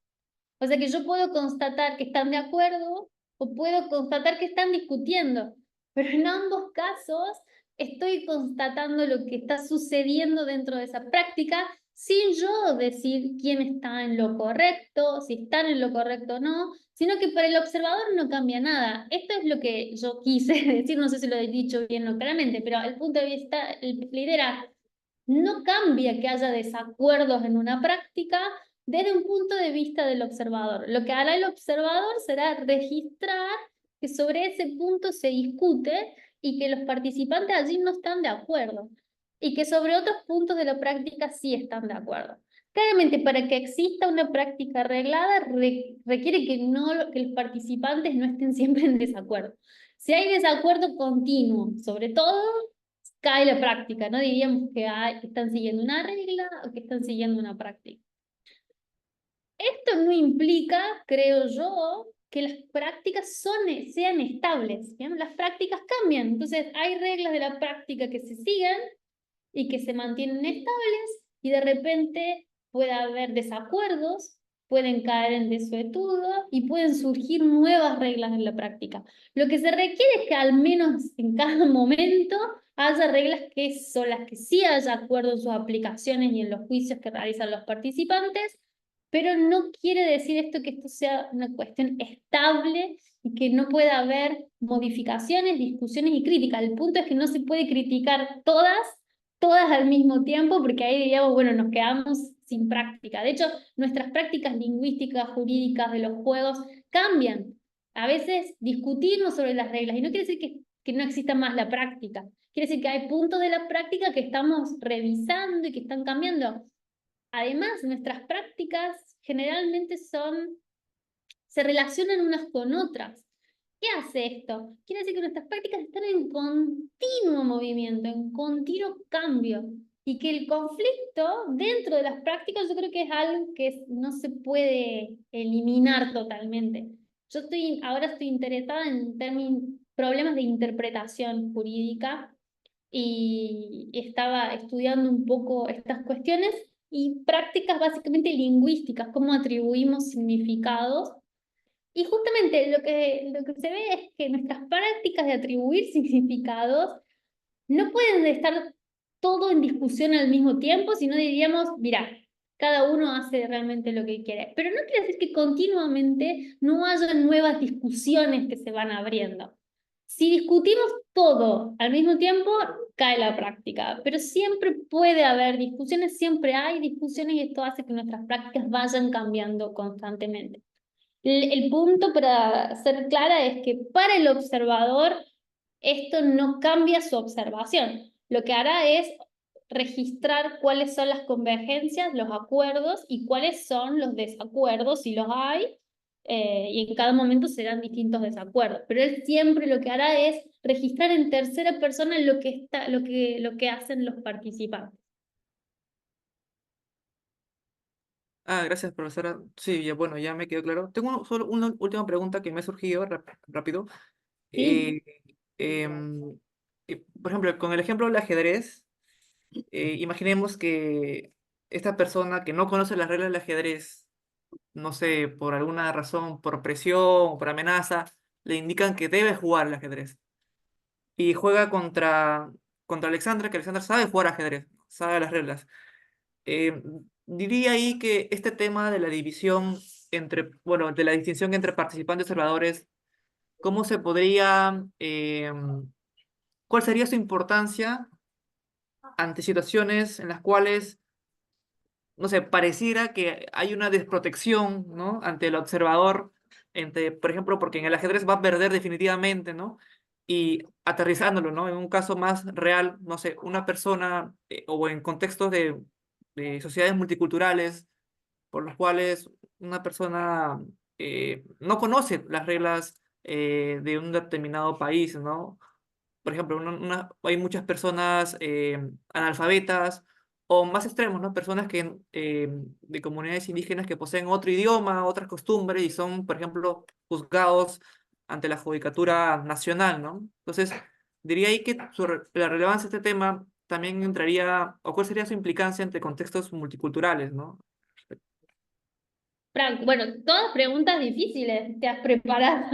O sea que yo puedo constatar que están de acuerdo o puedo constatar que están discutiendo, pero en ambos casos estoy constatando lo que está sucediendo dentro de esa práctica sin yo decir quién está en lo correcto, si están en lo correcto o no, sino que para el observador no cambia nada. Esto es lo que yo quise decir, no sé si lo he dicho bien o claramente, pero el punto de vista, la idea era, no cambia que haya desacuerdos en una práctica desde un punto de vista del observador. Lo que hará el observador será registrar que sobre ese punto se discute y que los participantes allí no están de acuerdo y que sobre otros puntos de la práctica sí están de acuerdo. Claramente, para que exista una práctica arreglada, requiere que los participantes no estén siempre en desacuerdo. Si hay desacuerdo continuo, sobre todo, cae la práctica, no diríamos que están siguiendo una regla o que están siguiendo una práctica. Esto no implica, creo yo, que las prácticas sean estables, ¿bien? Las prácticas cambian, entonces hay reglas de la práctica que se siguen y que se mantienen estables y de repente puede haber desacuerdos, pueden caer en desuetudo y pueden surgir nuevas reglas en la práctica. Lo que se requiere es que al menos en cada momento haya reglas que son las que sí haya acuerdo en sus aplicaciones y en los juicios que realizan los participantes, pero no quiere decir esto que esto sea una cuestión estable y que no pueda haber modificaciones, discusiones y críticas. El punto es que no se puede criticar todas al mismo tiempo, porque ahí diríamos, bueno, nos quedamos sin práctica. De hecho, nuestras prácticas lingüísticas, jurídicas de los juegos cambian. A veces discutimos sobre las reglas, y no quiere decir que no exista más la práctica. Quiere decir que hay puntos de la práctica que estamos revisando y que están cambiando. Además, nuestras prácticas generalmente se relacionan unas con otras. ¿Qué hace esto? Quiere decir que nuestras prácticas están en continuo movimiento, en continuo cambio, y que el conflicto dentro de las prácticas yo creo que es algo que no se puede eliminar totalmente. Yo ahora estoy interesada en problemas de interpretación jurídica y estaba estudiando un poco estas cuestiones y prácticas básicamente lingüísticas, cómo atribuimos significados. Y justamente lo que se ve es que nuestras prácticas de atribuir significados no pueden estar todo en discusión al mismo tiempo, sino diríamos, mira, cada uno hace realmente lo que quiere. Pero no quiere decir que continuamente no haya nuevas discusiones que se van abriendo. Si discutimos todo al mismo tiempo, cae la práctica, pero siempre puede haber discusiones, siempre hay discusiones y esto hace que nuestras prácticas vayan cambiando constantemente. El punto, para ser clara, es que para el observador esto no cambia su observación. Lo que hará es registrar cuáles son las convergencias, los acuerdos y cuáles son los desacuerdos, si los hay, y en cada momento serán distintos desacuerdos. Pero él siempre lo que hará es registrar en tercera persona lo que hacen los participantes. Ah, gracias, profesora. Sí, ya, bueno, ya me quedó claro. Tengo solo una última pregunta que me ha surgido rápido. Sí. Eh, em, por ejemplo, con el ejemplo del ajedrez, imaginemos que esta persona que no conoce las reglas del ajedrez, no sé, por alguna razón, por presión o por amenaza, le indican que debe jugar al ajedrez. Y juega contra Alexandra, que Alexandra sabe jugar ajedrez, sabe las reglas. Eh, Diría ahí que este tema de la división entre, bueno, de la distinción entre participantes y observadores, ¿cómo se podría, cuál sería su importancia ante situaciones en las cuales, no sé, pareciera que hay una desprotección, ¿no? Ante el observador, entre, por ejemplo, porque en el ajedrez va a perder definitivamente, ¿no? Y aterrizándolo, ¿no? En un caso más real, no sé, una persona o en contextos de sociedades multiculturales, por los cuales una persona no conoce las reglas de un determinado país, ¿no? Por ejemplo, hay muchas personas analfabetas o más extremos, ¿no? Personas de comunidades indígenas que poseen otro idioma, otras costumbres y son, por ejemplo, juzgados ante la judicatura nacional, ¿no? Entonces, diría ahí que la relevancia de este tema también entraría, o cuál sería su implicancia entre contextos multiculturales, ¿no? Frank, bueno, todas preguntas difíciles te has preparado,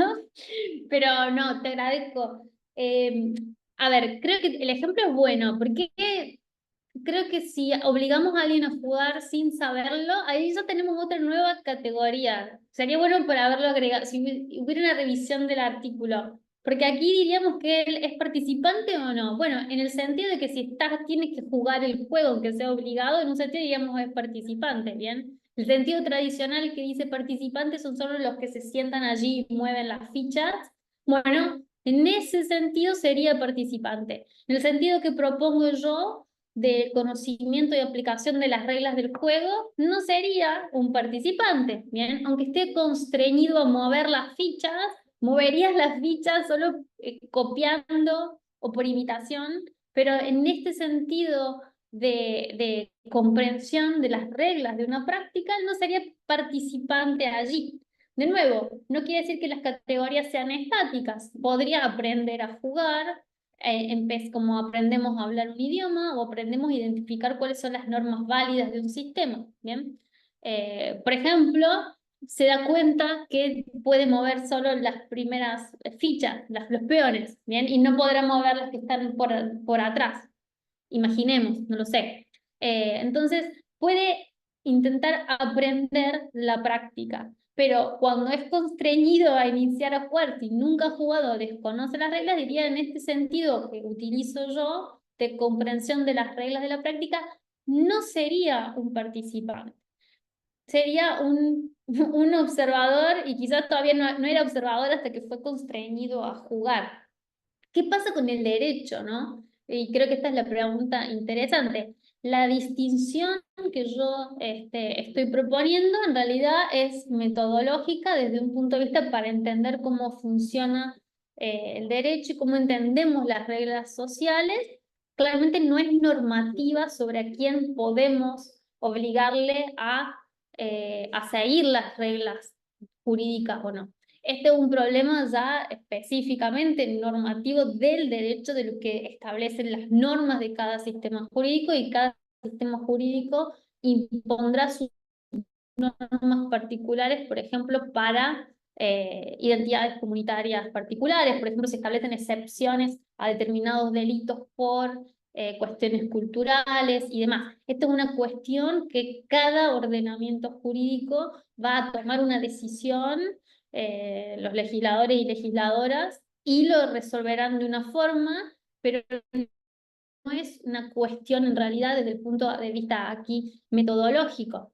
pero no, te agradezco. A ver, creo que el ejemplo es bueno, porque creo que si obligamos a alguien a jugar sin saberlo, ahí ya tenemos otra nueva categoría. Sería bueno por haberlo agregado, si hubiera una revisión del artículo. Porque aquí diríamos que él es participante o no. Bueno, en el sentido de que si tienes que jugar el juego, aunque sea obligado, en un sentido diríamos es participante, ¿bien? El sentido tradicional que dice participante son solo los que se sientan allí y mueven las fichas. Bueno, en ese sentido sería participante. En el sentido que propongo yo, de conocimiento y aplicación de las reglas del juego, no sería un participante, ¿bien? Aunque esté constreñido a mover las fichas, moverías las fichas solo copiando o por imitación, pero en este sentido de comprensión de las reglas de una práctica, no sería participante allí. De nuevo, no quiere decir que las categorías sean estáticas, podría aprender a jugar, como aprendemos a hablar un idioma o aprendemos a identificar cuáles son las normas válidas de un sistema, ¿bien? Por ejemplo, se da cuenta que puede mover solo las primeras fichas, los peones, ¿bien? Y no podrá mover las que están por atrás. Imaginemos, no lo sé. Entonces, puede intentar aprender la práctica, pero cuando es constreñido a iniciar a jugar, si nunca ha jugado o desconoce las reglas, diría en este sentido que utilizo yo de comprensión de las reglas de la práctica, no sería un participante, sería un observador y quizás todavía no era observador hasta que fue constreñido a jugar. ¿Qué pasa con el derecho, no? Y creo que esta es la pregunta interesante. La distinción que yo estoy proponiendo en realidad es metodológica desde un punto de vista para entender cómo funciona el derecho y cómo entendemos las reglas sociales. Claramente no es normativa sobre a quién podemos obligarle a seguir las reglas jurídicas o no. Este es un problema ya específicamente normativo del derecho, de lo que establecen las normas de cada sistema jurídico, y cada sistema jurídico impondrá sus normas particulares, por ejemplo, para identidades comunitarias particulares. Por ejemplo, se establecen excepciones a determinados delitos por cuestiones culturales y demás. Esto es una cuestión que cada ordenamiento jurídico va a tomar una decisión, los legisladores y legisladoras, y lo resolverán de una forma, pero no es una cuestión en realidad desde el punto de vista aquí metodológico.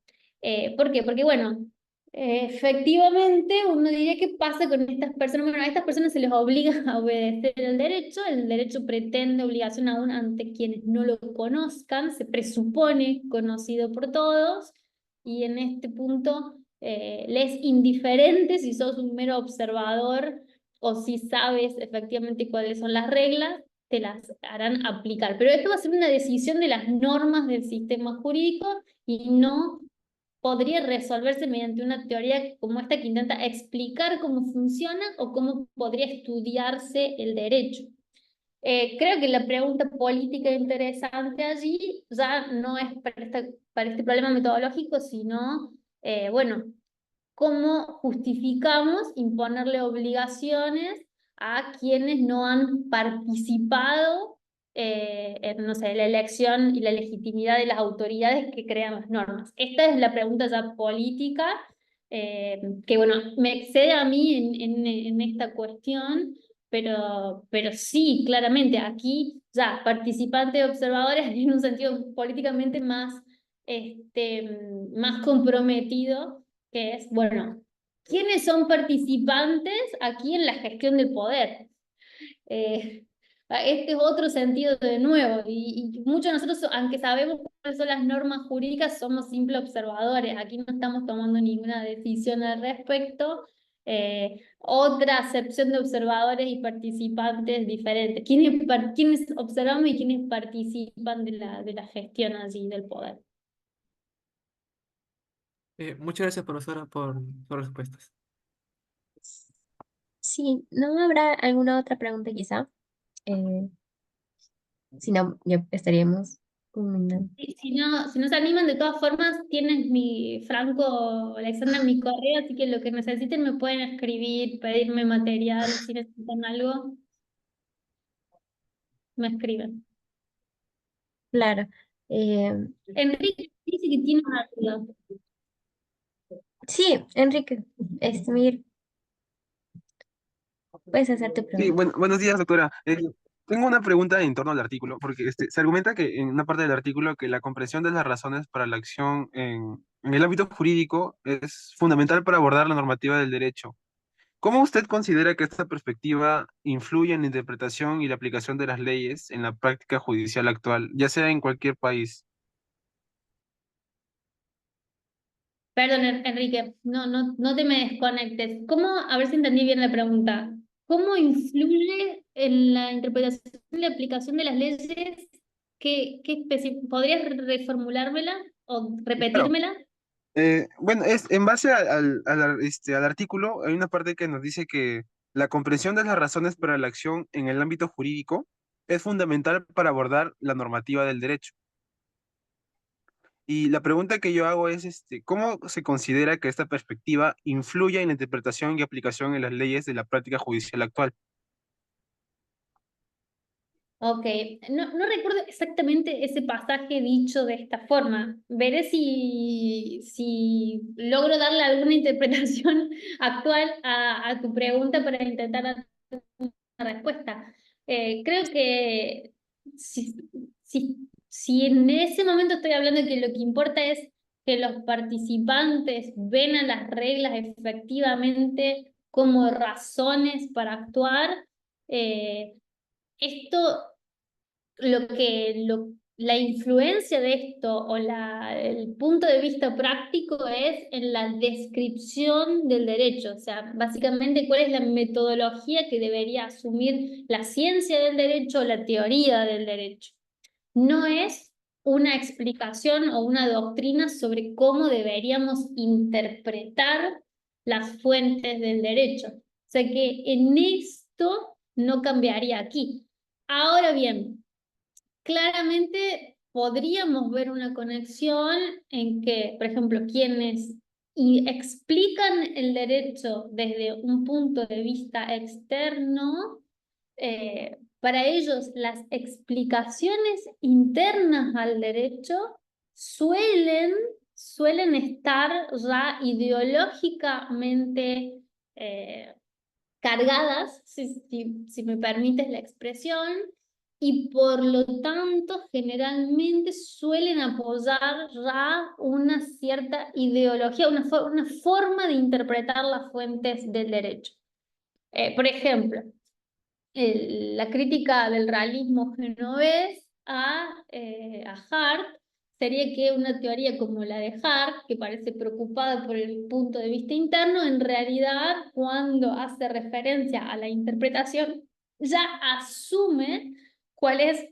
¿Por qué? Porque bueno, efectivamente uno diría qué pasa con estas personas. Bueno, a estas personas se les obliga a obedecer el derecho pretende obligación aún ante quienes no lo conozcan, se presupone conocido por todos, y en este punto le es indiferente si sos un mero observador o si sabes efectivamente cuáles son las reglas, te las harán aplicar. Pero esto va a ser una decisión de las normas del sistema jurídico y no podría resolverse mediante una teoría como esta que intenta explicar cómo funciona o cómo podría estudiarse el derecho. Creo que la pregunta política interesante allí ya no es para este problema metodológico, sino, bueno, cómo justificamos imponerle obligaciones a quienes no han participado en, no sé, la elección y la legitimidad de las autoridades que crean las normas. Esta es la pregunta ya política, que bueno, me excede a mí en esta cuestión, pero sí, claramente, aquí ya participantes observadores en un sentido políticamente más, más comprometido, que es, bueno, ¿quiénes son participantes aquí en la gestión del poder? Este es otro sentido de nuevo, y muchos de nosotros, aunque sabemos cuáles son las normas jurídicas, somos simples observadores, aquí no estamos tomando ninguna decisión al respecto. Otra acepción de observadores y participantes diferentes. ¿Quiénes observamos y quiénes participan de la gestión allí del poder? Muchas gracias, profesora, por sus respuestas. Sí, ¿no habrá alguna otra pregunta quizá? Eh, si no, ya estaríamos culminando. Si no se animan, de todas formas, tienes mi Franco, Alexandra, mi correo, así que lo que necesiten me pueden escribir, pedirme material, si necesitan algo, me escriben. Claro. Enrique dice que tiene una duda. Sí, Enrique, Miguel, puedes hacer tu Sí, pregunta. buenos días, doctora. Tengo una pregunta en torno al artículo, porque se argumenta que en una parte del artículo que la comprensión de las razones para la acción en el ámbito jurídico es fundamental para abordar la normativa del derecho. ¿Cómo usted considera que esta perspectiva influye en la interpretación y la aplicación de las leyes en la práctica judicial actual, ya sea en cualquier país? Perdón, Enrique, no te me desconectes. ¿Cómo, a ver si entendí bien la pregunta, cómo influye en la interpretación y la aplicación de las leyes? ¿Podrías reformulármela o Claro. repetírmela? Bueno, es en base al artículo, hay una parte que nos dice que la comprensión de las razones para la acción en el ámbito jurídico es fundamental para abordar la normativa del derecho. Y la pregunta que yo hago es, ¿cómo se considera que esta perspectiva influye en la interpretación y aplicación en las leyes de la práctica judicial actual? Ok, no recuerdo exactamente ese pasaje dicho de esta forma. Veré si logro darle alguna interpretación actual a tu pregunta para intentar dar una respuesta. Creo que si, si en ese momento estoy hablando de que lo que importa es que los participantes ven a las reglas efectivamente como razones para actuar, eh, esto la influencia de esto o el punto de vista práctico es en la descripción del derecho, o sea, básicamente cuál es la metodología que debería asumir la ciencia del derecho o la teoría del derecho. No es una explicación o una doctrina sobre cómo deberíamos interpretar las fuentes del derecho. O sea que en esto no cambiaría aquí. Ahora bien, claramente podríamos ver una conexión en que, por ejemplo, quienes explican el derecho desde un punto de vista externo, para ellos las explicaciones internas al derecho suelen estar ya ideológicamente eh, cargadas, si me permites la expresión, y por lo tanto generalmente suelen apoyar ya una cierta ideología, una forma de interpretar las fuentes del derecho. Por ejemplo, la crítica del realismo genovés a Hart sería que una teoría como la de Hart, que parece preocupada por el punto de vista interno, en realidad cuando hace referencia a la interpretación ya asume cuál es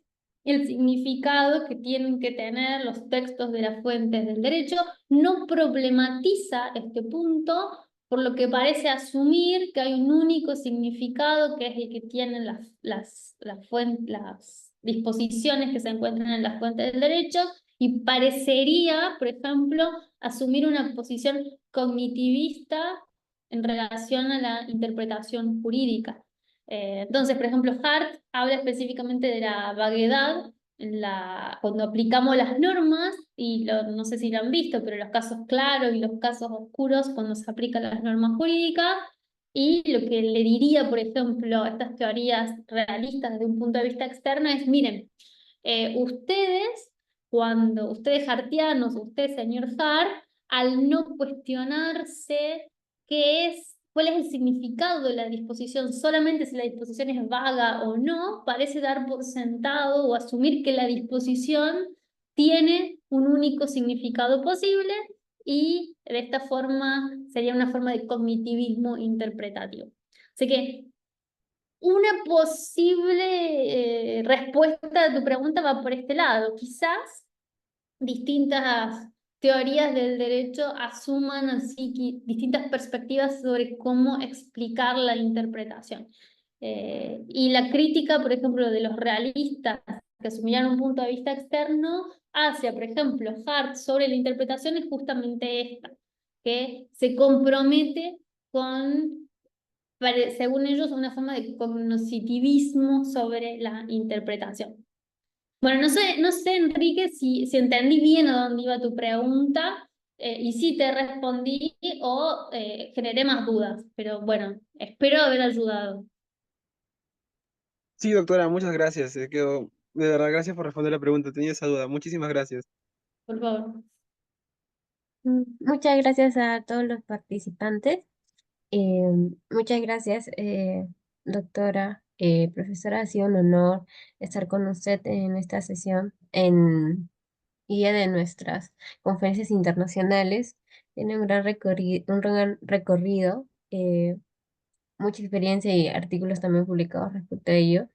el significado que tienen que tener los textos de las fuentes del derecho, no problematiza este punto, por lo que parece asumir que hay un único significado que es el que tienen las disposiciones que se encuentran en las fuentes del derecho, y parecería, por ejemplo, asumir una posición cognitivista en relación a la interpretación jurídica. Entonces, por ejemplo, Hart habla específicamente de la vaguedad cuando aplicamos las normas, y no sé si lo han visto, pero los casos claros y los casos oscuros cuando se aplican las normas jurídicas, y lo que le diría, por ejemplo, a estas teorías realistas desde un punto de vista externo es, miren, ustedes hartianos, usted, señor Hart, al no cuestionarse cuál es el significado de la disposición, solamente si la disposición es vaga o no, parece dar por sentado o asumir que la disposición tiene un único significado posible, y de esta forma sería una forma de cognitivismo interpretativo. Así que una posible respuesta a tu pregunta va por este lado. Quizás distintas teorías del derecho asuman así distintas perspectivas sobre cómo explicar la interpretación. Y la crítica, por ejemplo, de los realistas que asumían un punto de vista externo hacia, por ejemplo, Hart sobre la interpretación es justamente esta, que se compromete con, según ellos, una forma de cognitivismo sobre la interpretación. Bueno, no sé, Enrique, si entendí bien a dónde iba tu pregunta, y si te respondí o generé más dudas, pero bueno, espero haber ayudado, Sí, doctora, muchas gracias. De verdad, gracias por responder la pregunta. Tenía esa duda. Muchísimas gracias. por favor. Muchas gracias a todos los participantes. Eh, Muchas gracias, doctora, profesora. Ha sido un honor estar con usted en esta sesión en guía de nuestras conferencias internacionales. Tiene un gran recorrido, mucha experiencia y artículos también publicados respecto a ello.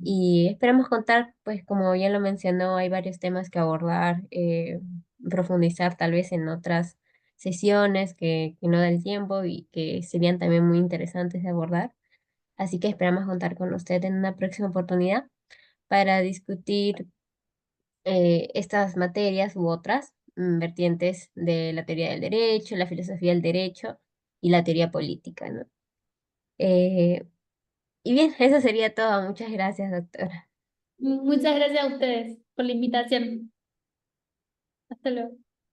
Y esperamos contar, pues como ya lo mencionó, hay varios temas que abordar, profundizar tal vez en otras sesiones que no da el tiempo y que serían también muy interesantes de abordar. Así que esperamos contar con usted en una próxima oportunidad para discutir estas materias u otras vertientes de la teoría del derecho, la filosofía del derecho y la teoría política, ¿no? Eh, y bien, eso sería todo. Muchas gracias, doctora. Muchas gracias a ustedes por la invitación. Hasta luego.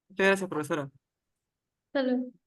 Muchas gracias, profesora. Hasta luego.